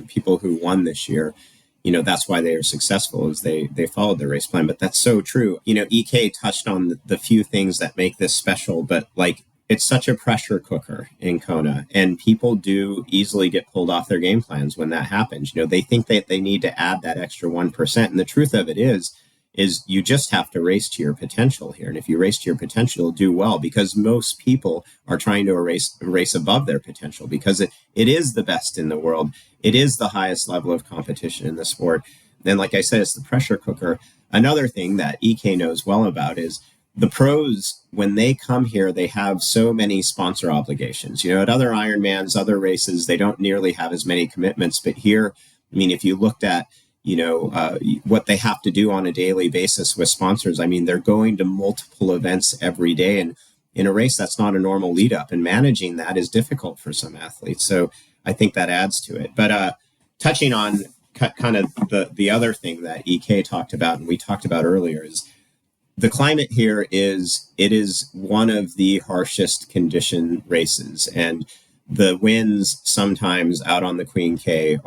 people who won this year, that's why they are successful, is they followed their race plan. But that's so true. EK touched on the few things that make this special, but it's such a pressure cooker in Kona, and people do easily get pulled off their game plans when that happens. They think that they need to add that extra 1%. And the truth of it is you just have to race to your potential here. And if you race to your potential, you'll do well, because most people are trying to race above their potential, because it is the best in the world. It is the highest level of competition in the sport. And like I said, it's the pressure cooker. Another thing that EK knows well about is the pros, when they come here, they have so many sponsor obligations. At other Ironmans, other races, they don't nearly have as many commitments. But here, if you looked at what they have to do on a daily basis with sponsors. They're going to multiple events every day. And in a race, that's not a normal lead up. And managing that is difficult for some athletes. So I think that adds to it. But touching on kind of the other thing that EK talked about and we talked about earlier is the climate here is one of the harshest condition races. And the winds sometimes out on the Queen K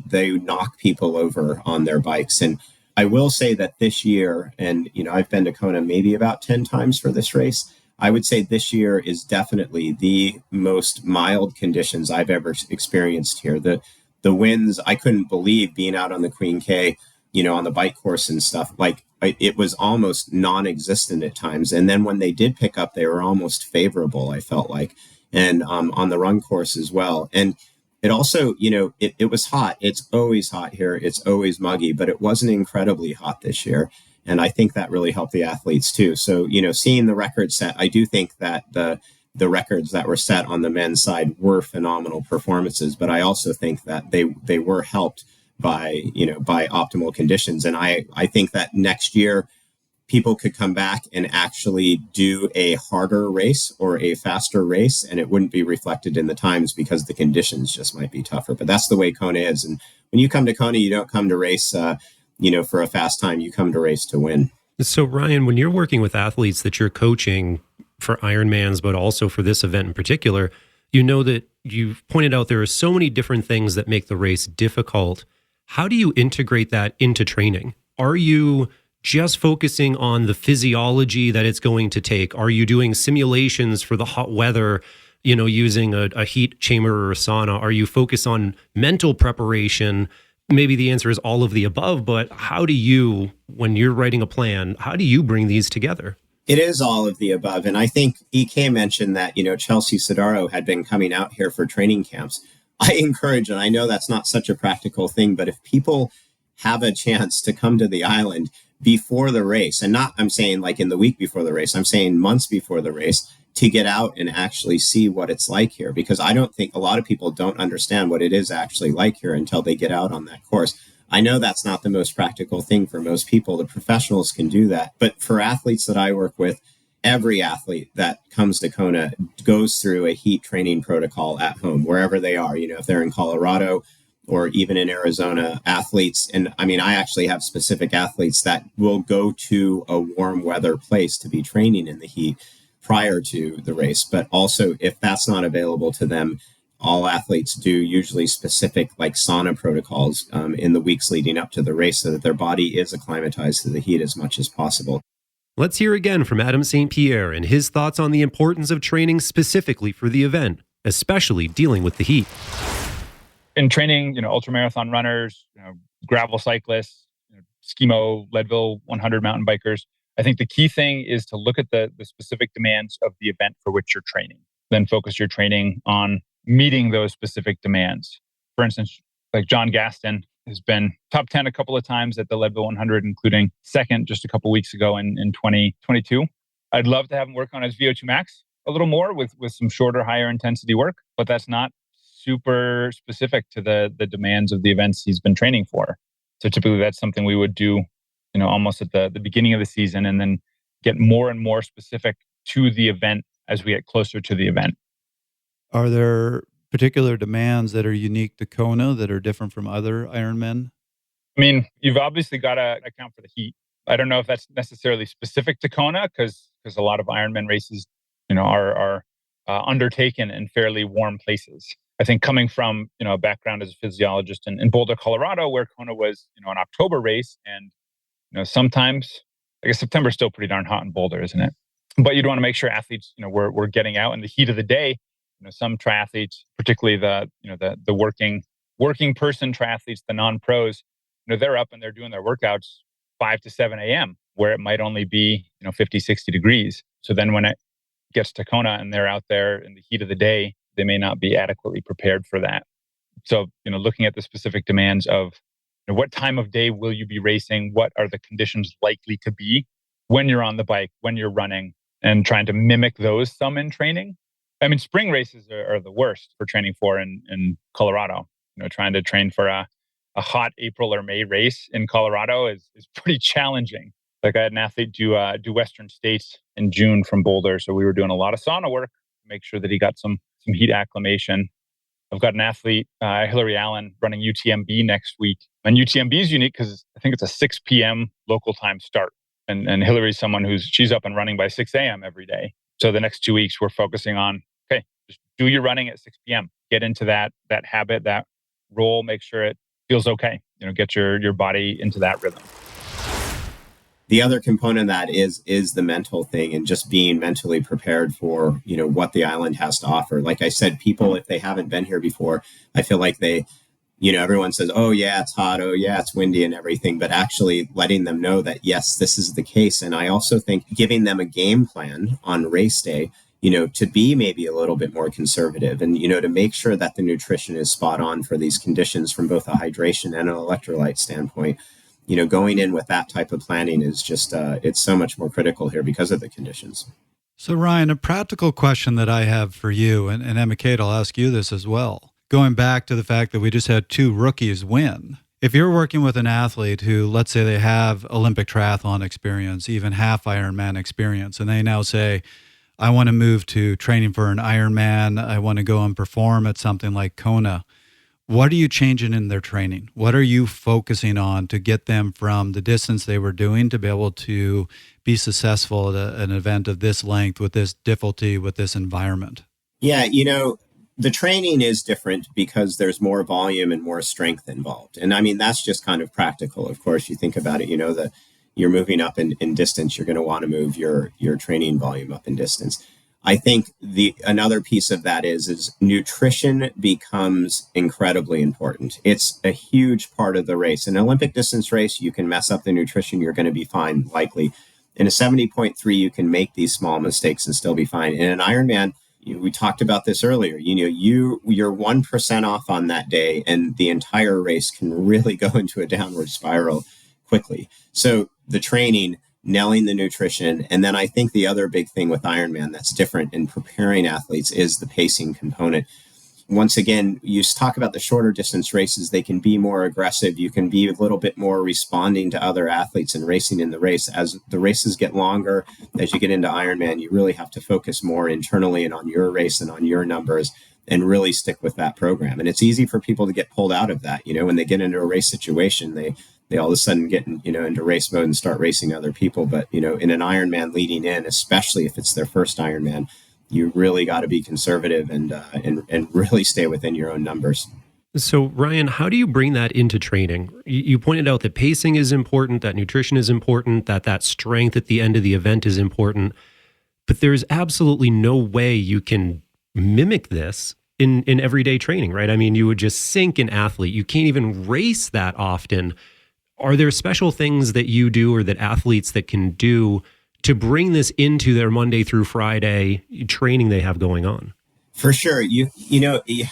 they knock people over on their bikes. And I will say that this year, and, I've been to Kona maybe about 10 times for this race. I would say this year is definitely the most mild conditions I've ever experienced here. The winds, I couldn't believe being out on the Queen K, on the bike course and stuff. It was almost non-existent at times. And then when they did pick up, they were almost favorable, I felt like. And on the run course as well. And it also, it was hot. It's always hot here. It's always muggy, but it wasn't incredibly hot this year. And I think that really helped the athletes too. So, seeing the record set, I do think that the records that were set on the men's side were phenomenal performances, but I also think that they were helped by optimal conditions. And I think that next year, people could come back and actually do a harder race or a faster race, and it wouldn't be reflected in the times because the conditions just might be tougher. But that's the way Kona is. And when you come to Kona, you don't come to race, for a fast time. You come to race to win. So, Ryan, when you're working with athletes that you're coaching for Ironmans, but also for this event in particular, that you've pointed out there are so many different things that make the race difficult. How do you integrate that into training? Are you just focusing on the physiology that it's going to take? Are you doing simulations for the hot weather, using a heat chamber or a sauna? Are you focused on mental preparation? Maybe the answer is all of the above, but how do you, when you're writing a plan, how do you bring these together? It is all of the above. And I think EK mentioned that, Chelsea Sodaro had been coming out here for training camps. I encourage, and I know that's not such a practical thing, but if people have a chance to come to the island before the race, and not, I'm saying in the week before the race, I'm saying months before the race, to get out and actually see what it's like here. Because I don't think a lot of people don't understand what it is actually like here until they get out on that course. I know that's not the most practical thing for most people. The professionals can do that. But for athletes that I work with, every athlete that comes to Kona goes through a heat training protocol at home, wherever they are. If they're in Colorado, or even in Arizona, athletes. And I actually have specific athletes that will go to a warm weather place to be training in the heat prior to the race. But also, if that's not available to them, all athletes do usually specific like sauna protocols in the weeks leading up to the race so that their body is acclimatized to the heat as much as possible. Let's hear again from Adam St. Pierre and his thoughts on the importance of training specifically for the event, especially dealing with the heat. In training, ultramarathon runners, gravel cyclists, Skimo, Leadville 100 mountain bikers, I think the key thing is to look at the specific demands of the event for which you're training. Then focus your training on meeting those specific demands. For instance, like John Gaston has been top 10 a couple of times at the Leadville 100, including second just a couple weeks ago in 2022. I'd love to have him work on his VO2 max a little more with some shorter, higher intensity work, but that's not super specific to the demands of the events he's been training for. So typically that's something we would do, almost at the beginning of the season, and then get more and more specific to the event as we get closer to the event. Are there particular demands that are unique to Kona that are different from other Ironmen? I mean, you've obviously got to account for the heat. I don't know if that's necessarily specific to Kona because a lot of Ironman races, are undertaken in fairly warm places. I think coming from, a background as a physiologist in Boulder, Colorado, where Kona was, an October race. And, sometimes, I guess September's still pretty darn hot in Boulder, isn't it? But you'd want to make sure athletes, we're getting out in the heat of the day. Some triathletes, particularly the working person triathletes, the non-pros, they're up and they're doing their workouts 5 to 7 a.m. where it might only be, 50, 60 degrees. So then when it gets to Kona and they're out there in the heat of the day, they may not be adequately prepared for that. So, looking at the specific demands of what time of day will you be racing? What are the conditions likely to be when you're on the bike, when you're running, and trying to mimic those some in training. I mean, spring races are the worst for training for in Colorado. Trying to train for a hot April or May race in Colorado is pretty challenging. Like I had an athlete do Western States in June from Boulder. So we were doing a lot of sauna work to make sure that he got some heat acclimation. I've got an athlete, Hillary Allen, running UTMB next week. And UTMB is unique because I think it's a 6 p.m. local time start. And Hillary's someone she's up and running by 6 a.m. every day. So the next 2 weeks, we're focusing on, okay, just do your running at 6 p.m. Get into that habit, that role, make sure it feels okay. Get your body into that rhythm. The other component of that is the mental thing and just being mentally prepared for, what the island has to offer. Like I said, people, if they haven't been here before, I feel like everyone says, oh yeah, it's hot. Oh yeah, it's windy and everything. But actually letting them know that, yes, this is the case. And I also think giving them a game plan on race day, to be maybe a little bit more conservative and, to make sure that the nutrition is spot on for these conditions from both a hydration and an electrolyte standpoint. Going in with that type of planning is just, it's so much more critical here because of the conditions. So Ryan, a practical question that I have for you, and Emma Kate, I'll ask you this as well. Going back to the fact that we just had 2 rookies win. If you're working with an athlete who, let's say they have Olympic triathlon experience, even half Ironman experience, and they now say, I want to move to training for an Ironman, I want to go and perform at something like Kona. What are you changing in their training? What are you focusing on to get them from the distance they were doing to be able to be successful at an event of this length, with this difficulty, with this environment? Yeah, the training is different because there's more volume and more strength involved. And I mean, that's just kind of practical. Of course, you think about it, you're moving up in distance, you're going to want to move your training volume up in distance. I think another piece of that is nutrition becomes incredibly important. It's a huge part of the race. An Olympic distance race, you can mess up the nutrition, you're going to be fine, likely. In a 70.3, you can make these small mistakes and still be fine. In an Ironman, we talked about this earlier, you're 1% off on that day and the entire race can really go into a downward spiral quickly. So the training, nailing the nutrition. And then I think the other big thing with Ironman that's different in preparing athletes is the pacing component. Once again, you talk about the shorter distance races, they can be more aggressive. You can be a little bit more responding to other athletes and racing in the race. As the races get longer, as you get into Ironman, you really have to focus more internally and on your race and on your numbers and really stick with that program. And it's easy for people to get pulled out of that. When they get into a race situation, they all of a sudden get into race mode and start racing other people. But, in an Ironman leading in, especially if it's their first Ironman, you really got to be conservative and really stay within your own numbers. So, Ryan, how do you bring that into training? You pointed out that pacing is important, that nutrition is important, that strength at the end of the event is important, but there's absolutely no way you can mimic this in everyday training, right? I mean, you would just sink an athlete. You can't even race that often. Are there special things that you do or that athletes that can do to bring this into their Monday through Friday training they have going on? For sure. You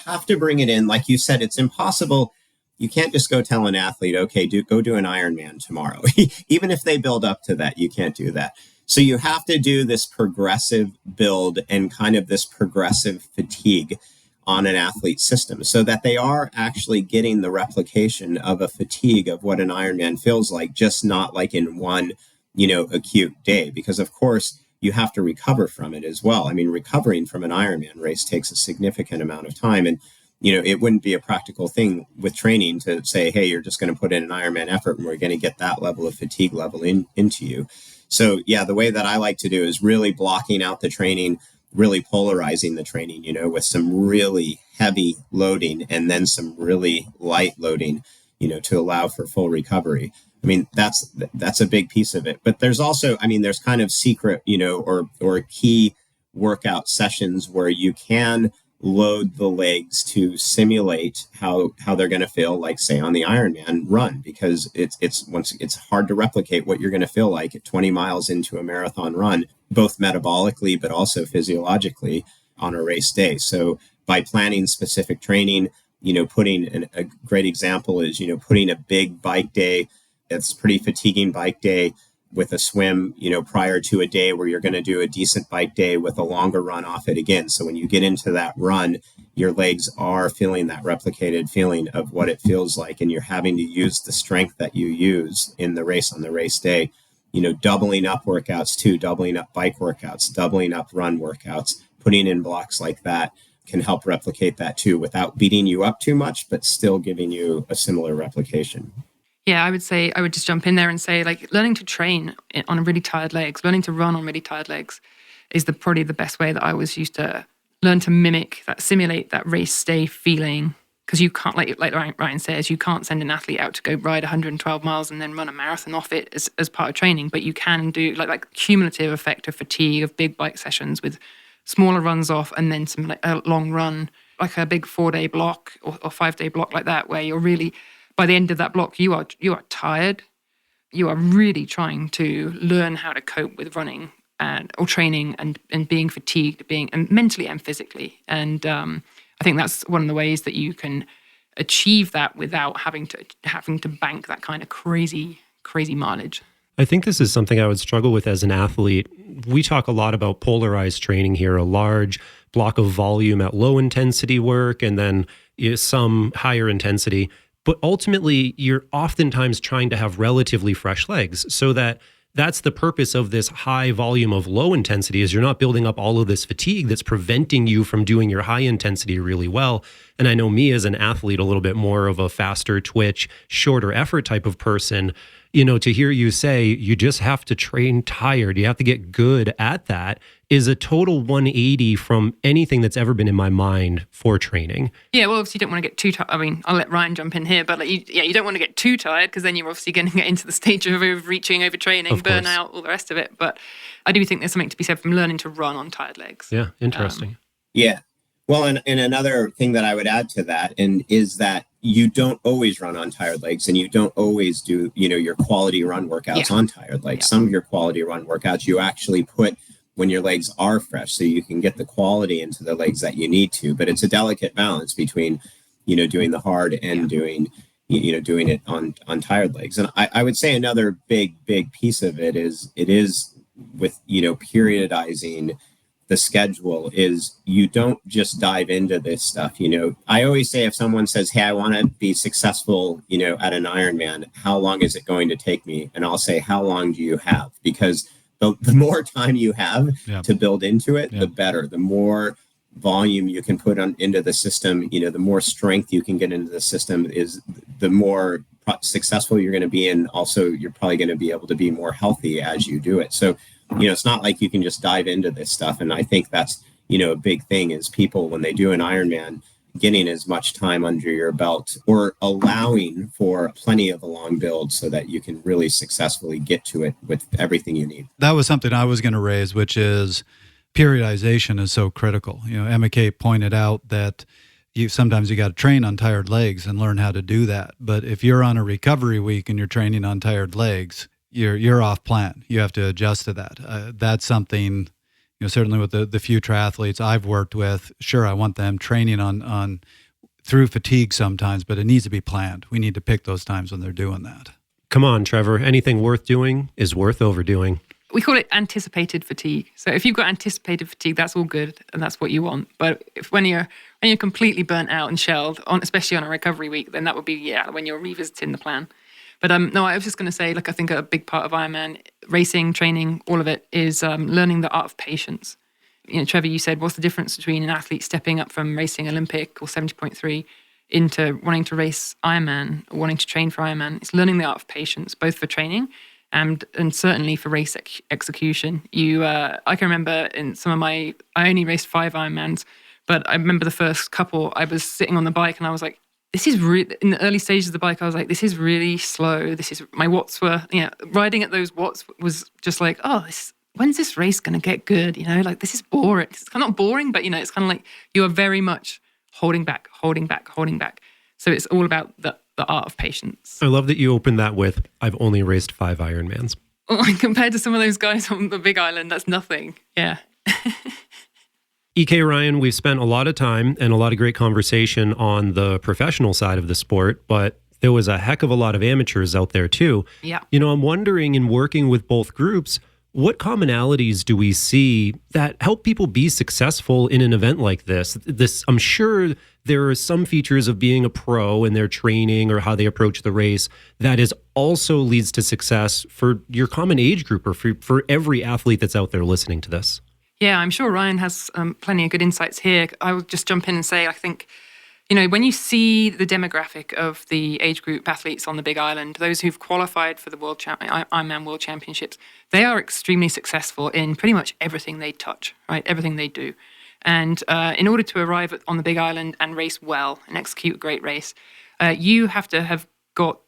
have to bring it in. Like you said, it's impossible. You can't just go tell an athlete, okay, go do an Ironman tomorrow. Even if they build up to that, you can't do that. So you have to do this progressive build and kind of this progressive fatigue on an athlete system so that they are actually getting the replication of a fatigue of what an Ironman feels like, just not like in one, acute day. Because of course, you have to recover from it as well. I mean, recovering from an Ironman race takes a significant amount of time. And, it wouldn't be a practical thing with training to say, hey, you're just going to put in an Ironman effort and we're going to get that level of fatigue level into you. So, yeah, the way that I like to do is really blocking out the training, really polarizing the training, with some really heavy loading and then some really light loading, to allow for full recovery. I mean, that's a big piece of it. But there's also, there's kind of secret, or key workout sessions where you can load the legs to simulate how they're going to feel, like say on the Ironman run, because it's hard to replicate what you're going to feel like at 20 miles into a marathon run, both metabolically, but also physiologically on a race day. So by planning specific training, putting a great example is, putting a big bike day. It's pretty fatiguing bike day with a swim, prior to a day where you're going to do a decent bike day with a longer run off it again. So when you get into that run, your legs are feeling that replicated feeling of what it feels like. And you're having to use the strength that you use in the race on the race day, doubling up workouts too, doubling up bike workouts, doubling up run workouts, putting in blocks like that can help replicate that too without beating you up too much, but still giving you a similar replication. Yeah, I would just jump in there and say, like, learning to train on really tired legs, learning to run on really tired legs is probably the best way that I was used to learn to simulate that race day feeling. Because you can't, like Ryan says, you can't send an athlete out to go ride 112 miles and then run a marathon off it as part of training. But you can do like cumulative effect of fatigue of big bike sessions with smaller runs off and then some a long run, like a big 4-day block or 5-day block like that, where you're really, by the end of that block, you are tired. You are really trying to learn how to cope with running or training and being fatigued, and mentally and physically. And I think that's one of the ways that you can achieve that without having to bank that kind of crazy mileage. I think this is something I would struggle with as an athlete. We talk a lot about polarized training here, a large block of volume at low intensity work and then some higher intensity. But ultimately, you're oftentimes trying to have relatively fresh legs so that's the purpose of this high volume of low intensity is you're not building up all of this fatigue that's preventing you from doing your high intensity really well. And I know me as an athlete, a little bit more of a faster twitch, shorter effort type of person, to hear you say you just have to train tired, you have to get good at that is a total 180 from anything that's ever been in my mind for training. Yeah, well, obviously you don't want to get too tired. I mean, I'll let Ryan jump in here, but you don't want to get too tired because then you're obviously going to get into the stage of overreaching, overtraining, burnout, all the rest of it. But I do think there's something to be said from learning to run on tired legs. Yeah, interesting. Yeah. Well, and another thing that I would add to that is that you don't always run on tired legs and you don't always do, your quality run workouts on tired legs. Some of your quality run workouts you actually put when your legs are fresh so you can get the quality into the legs that you need to. But it's a delicate balance between, doing the hard and doing it on tired legs. And I would say another big piece of it is with, periodizing the schedule is you don't just dive into this stuff. I always say if someone says, hey, I want to be successful, at an Ironman, how long is it going to take me? And I'll say, how long do you have? Because the more time you have to build into it, the better. The more volume you can put into the system, the more strength you can get into the system is the more successful you're going to be. And also you're probably going to be able to be more healthy as you do it. So, it's not like you can just dive into this stuff. And I think that's, a big thing is people, when they do an Ironman, getting as much time under your belt or allowing for plenty of a long build so that you can really successfully get to it with everything you need. That was something I was going to raise, which is periodization is so critical. Emma Kay pointed out that sometimes you got to train on tired legs and learn how to do that. But if you're on a recovery week and you're training on tired legs, you're off plan. You have to adjust to that. That's something, certainly with the few triathletes I've worked with, sure, I want them training on through fatigue sometimes, but it needs to be planned. We need to pick those times when they're doing that. Come on, Trevor. Anything worth doing is worth overdoing. We call it anticipated fatigue. So if you've got anticipated fatigue, that's all good and that's what you want. But when you're completely burnt out and shelled, especially on a recovery week, then that would be when you're revisiting the plan. But no, I was just going to say, I think a big part of Ironman racing, training, all of it is learning the art of patience. Trevor, you said, what's the difference between an athlete stepping up from racing Olympic or 70.3 into wanting to race Ironman or wanting to train for Ironman? It's learning the art of patience, both for training and certainly for race execution. I can remember in I only raced 5 Ironmans, but I remember the first couple, I was sitting on the bike and I was like, this is really, in the early stages of the bike, I was like, this is really slow. My watts were, riding at those watts was just like, when's this race going to get good? This is boring. It's kind of not boring, but it's kind of like you are very much holding back. So it's all about the art of patience. I love that you opened that with, I've only raced 5 Ironmans. Well, compared to some of those guys on the Big Island, that's nothing. Yeah. EK Ryan, we've spent a lot of time and a lot of great conversation on the professional side of the sport, but there was a heck of a lot of amateurs out there too. Yeah. I'm wondering, in working with both groups, what commonalities do we see that help people be successful in an event like this? I'm sure there are some features of being a pro in their training or how they approach the race that is also leads to success for your common age group or for every athlete that's out there listening to this. Yeah, I'm sure Ryan has plenty of good insights here. I will just jump in and say, I think, when you see the demographic of the age group athletes on the Big Island, those who've qualified for the Ironman World Championships, they are extremely successful in pretty much everything they touch, right? Everything they do. And in order to arrive on the Big Island and race well and execute a great race, you have to have got,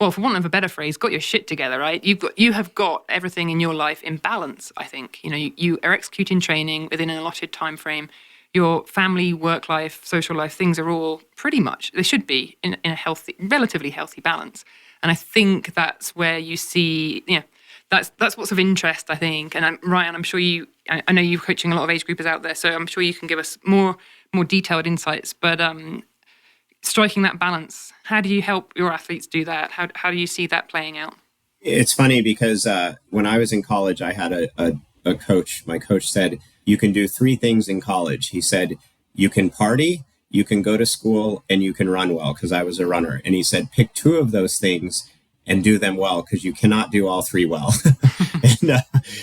well, for want of a better phrase, got your shit together, right? You have got everything in your life in balance, I think. You are executing training within an allotted time frame. Your family, work life, social life, things are all pretty much, they should be in a healthy, relatively healthy balance. And I think that's where you see, that's what's of interest, I think. And Ryan, I'm sure I know you're coaching a lot of age groupers out there, so I'm sure you can give us more detailed insights. But striking that balance, how do you help your athletes do that? How do you see that playing out? It's funny because when I was in college, I had a coach. My coach said, you can do 3 things in college. He said, you can party, you can go to school, and you can run well, because I was a runner. And he said, pick 2 of those things and do them well, because you cannot do all 3 well. and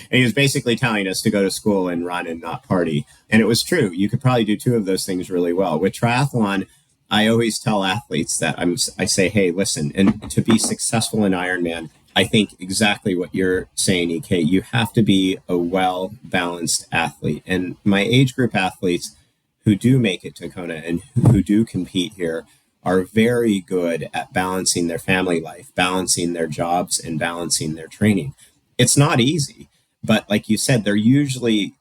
he was basically telling us to go to school and run and not party. And it was true. You could probably do 2 of those things really well. With triathlon, I always tell athletes that I say, hey, listen, and to be successful in Ironman, I think exactly what you're saying, EK. You have to be a well-balanced athlete. And my age group athletes who do make it to Kona and who do compete here are very good at balancing their family life, balancing their jobs, and balancing their training. It's not easy, but like you said, they're usually,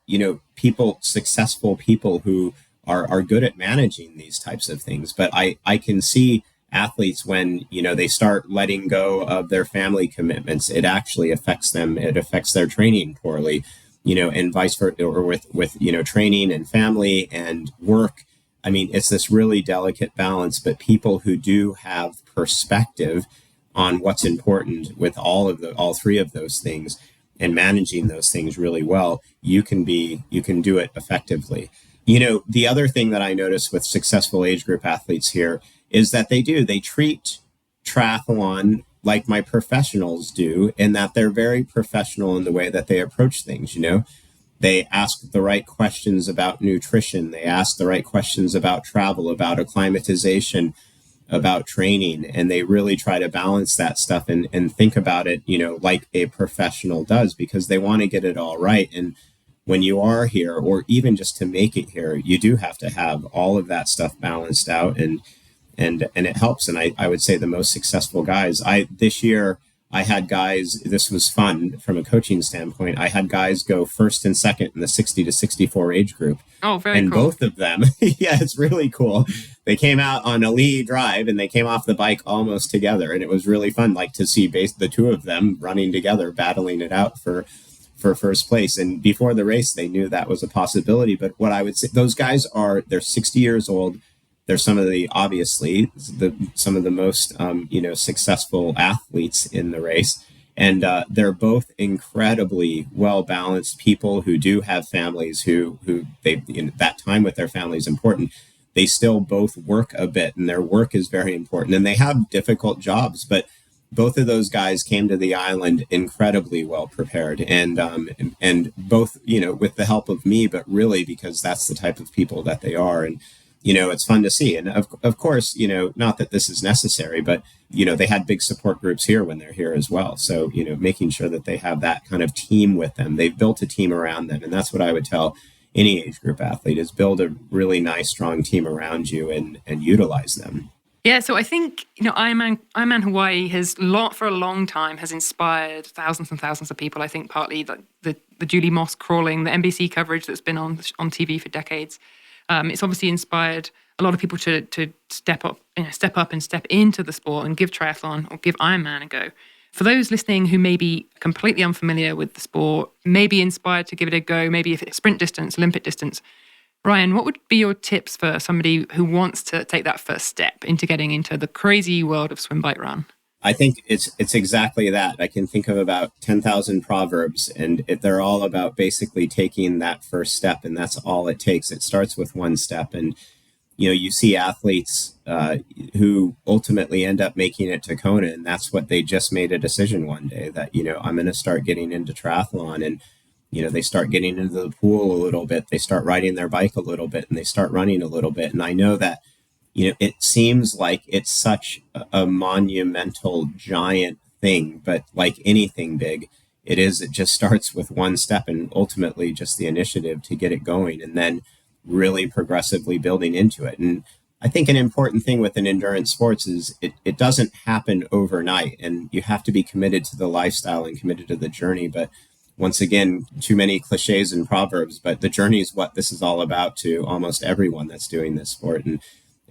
successful people who are good at managing these types of things. But I can see athletes when, they start letting go of their family commitments, it actually affects them. It affects their training poorly, and vice versa, or with training and family and work. I mean, it's this really delicate balance, but people who do have perspective on what's important with all 3 of those things and managing those things really well, you can do it effectively. The other thing that I notice with successful age group athletes here is that they treat triathlon like my professionals do, in that they're very professional in the way that they approach things. They ask the right questions about nutrition. They ask the right questions about travel, about acclimatization, about training, and they really try to balance that stuff and think about it, like a professional does, because they want to get it all right. And when you are here, or even just to make it here, you do have to have all of that stuff balanced out, and it helps. And I would say the most successful guys, this year I had guys, this was fun from a coaching standpoint. I had guys go first and second in the 60 to 64 age group. Oh, very and cool. Both of them, yeah, it's really cool. They came out on a lead drive and they came off the bike almost together. And it was really fun, like to see the two of them running together, battling it out for first place. And before the race, they knew that was a possibility. But what I would say, those guys they're 60 years old. They're some of the most successful athletes in the race, and they're both incredibly well balanced people who do have families who that time with their family is important. They still both work a bit, and their work is very important, and they have difficult jobs, but both of those guys came to the island incredibly well prepared, and both with the help of me, but really because that's the type of people that they are. And it's fun to see. And of course, not that this is necessary, but, they had big support groups here when they're here as well. So, making sure that they have that kind of team with them. They've built a team around them. And that's what I would tell any age group athlete is build a really nice, strong team around you and utilize them. Yeah, so I think, Ironman Hawaii for a long time has inspired thousands and thousands of people. I think partly the Julie Moss crawling, the NBC coverage that's been on TV for decades. It's obviously inspired a lot of people to step up and step into the sport and give triathlon or give Ironman a go. For those listening who may be completely unfamiliar with the sport, may be inspired to give it a go, maybe if it's sprint distance, Olympic distance, Ryan, what would be your tips for somebody who wants to take that first step into getting into the crazy world of swim, bike, run? I think it's exactly that. I can think of about 10,000 proverbs, and they're all about basically taking that first step, and that's all it takes. It starts with one step, and you see athletes who ultimately end up making it to Kona, and that's what they just made a decision one day that I'm going to start getting into triathlon, and they start getting into the pool a little bit, they start riding their bike a little bit, and they start running a little bit, and I know that. It seems like it's such a monumental, giant thing, but like anything big, it just starts with one step and ultimately just the initiative to get it going and then really progressively building into it. And I think an important thing with an endurance sports is it doesn't happen overnight, and you have to be committed to the lifestyle and committed to the journey. But once again, too many cliches and proverbs, but the journey is what this is all about to almost everyone that's doing this sport. And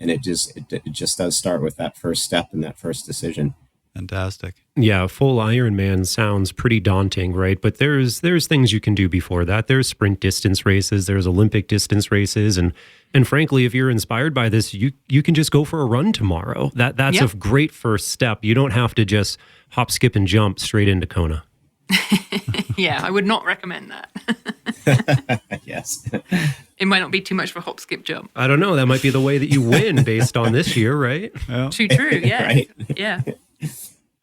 it just does start with that first step and that first decision. Fantastic. Yeah, full Ironman sounds pretty daunting, right? But there's things you can do before that. There's sprint distance races, there's Olympic distance races, and frankly, if you're inspired by this, you can just go for a run tomorrow. That's a great first step. You don't have to just hop, skip, and jump straight into Kona. Yeah, I would not recommend that. Yes. It might not be too much for hop, skip, jump. I don't know. That might be the way that you win based on this year, right? Yeah. Too true, yeah. Right. Yeah.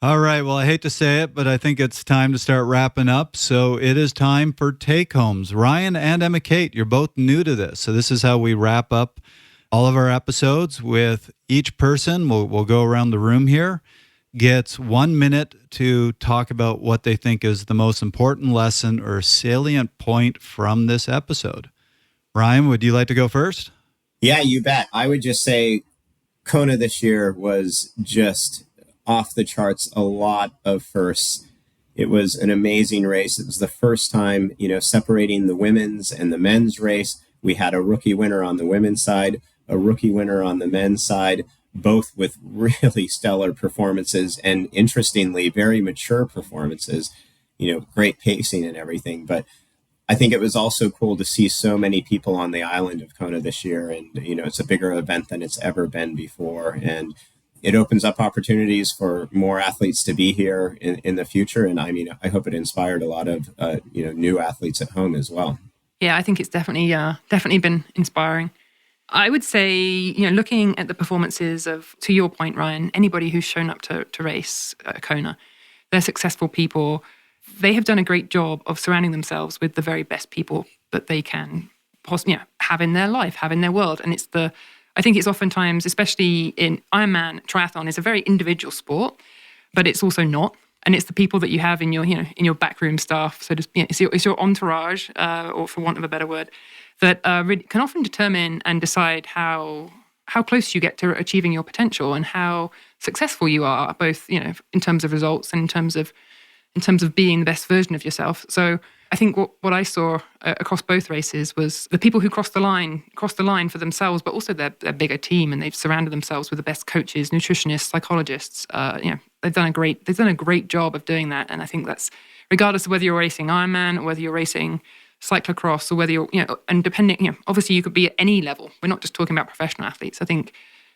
All right. Well, I hate to say it, but I think it's time to start wrapping up. So it is time for take-homes. Ryan and Emma Kate, you're both new to this. So this is how we wrap up all of our episodes with each person. We'll go around the room here. Gets 1 minute to talk about what they think is the most important lesson or salient point from this episode. Ryan, would you like to go first? Yeah, you bet. I would just say Kona this year was just off the charts, a lot of firsts. It was an amazing race. It was the first time, separating the women's and the men's race. We had a rookie winner on the women's side, a rookie winner on the men's side, both with really stellar performances and, interestingly, very mature performances, great pacing and everything. But I think it was also cool to see so many people on the island of Kona this year. And, it's a bigger event than it's ever been before. And it opens up opportunities for more athletes to be here in the future. And I mean, I hope it inspired a lot of, new athletes at home as well. Yeah, I think it's definitely been inspiring. I would say, looking at the performances of, to your point, Ryan, anybody who's shown up to race at Kona, they're successful people. They have done a great job of surrounding themselves with the very best people that they can have in their life, have in their world. And I think it's oftentimes, especially in Ironman, triathlon is a very individual sport, but it's also not. And it's the people that you have in your backroom staff. So just, it's your entourage, or for want of a better word, that really can often determine and decide how close you get to achieving your potential and how successful you are, both in terms of results and in terms of being the best version of yourself. So I think what I saw across both races was the people who crossed the line for themselves, but also their bigger team, and they've surrounded themselves with the best coaches, nutritionists, psychologists. They've done a great job of doing that, and I think that's regardless of whether you're racing Ironman or whether you're racing cyclocross or whether you're and depending obviously you could be at any level. We're not just talking about professional athletes. I think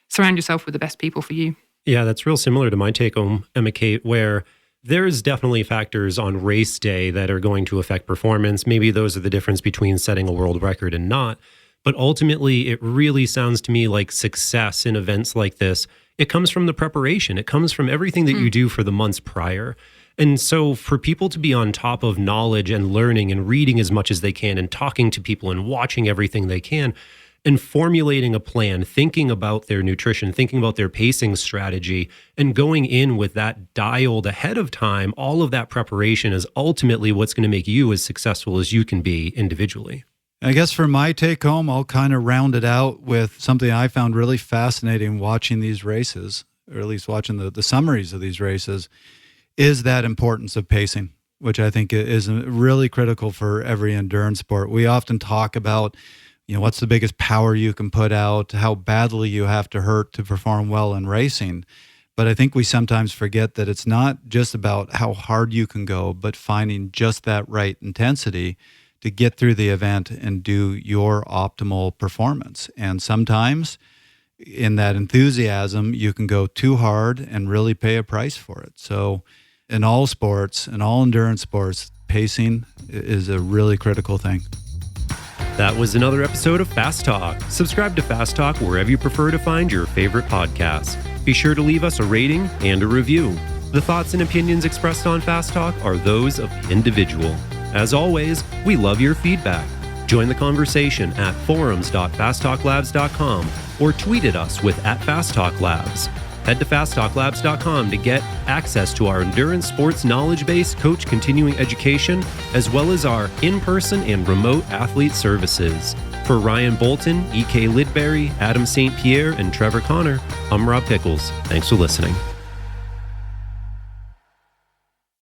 surround yourself with the best people for you. Yeah, that's real similar to my take home, Emma Kate, where there's definitely factors on race day that are going to affect performance. Maybe those are the difference between setting a world record and not. But ultimately, it really sounds to me like success in events like this, it comes from the preparation. It comes from everything that you do for the months prior. And so for people to be on top of knowledge and learning and reading as much as they can and talking to people and watching everything they can, and formulating a plan, thinking about their nutrition, thinking about their pacing strategy, and going in with that dialed ahead of time, all of that preparation is ultimately what's going to make you as successful as you can be individually. I guess for my take home, I'll kind of round it out with something I found really fascinating watching these races, or at least watching the summaries of these races, is that importance of pacing, which I think is really critical for every endurance sport. We often talk about what's the biggest power you can put out, how badly you have to hurt to perform well in racing. But I think we sometimes forget that it's not just about how hard you can go, but finding just that right intensity to get through the event and do your optimal performance. And sometimes in that enthusiasm, you can go too hard and really pay a price for it. So in all sports, in all endurance sports, pacing is a really critical thing. That was another episode of Fast Talk. Subscribe to Fast Talk wherever you prefer to find your favorite podcasts. Be sure to leave us a rating and a review. The thoughts and opinions expressed on Fast Talk are those of the individual. As always, we love your feedback. Join the conversation at forums.fasttalklabs.com or tweet at us with @FastTalkLabs. Head to fasttalklabs.com to get access to our endurance sports knowledge base, coach continuing education, as well as our in-person and remote athlete services. For Ryan Bolton, EK Lidbury, Adam St. Pierre, and Trevor Connor, I'm Rob Pickels. Thanks for listening.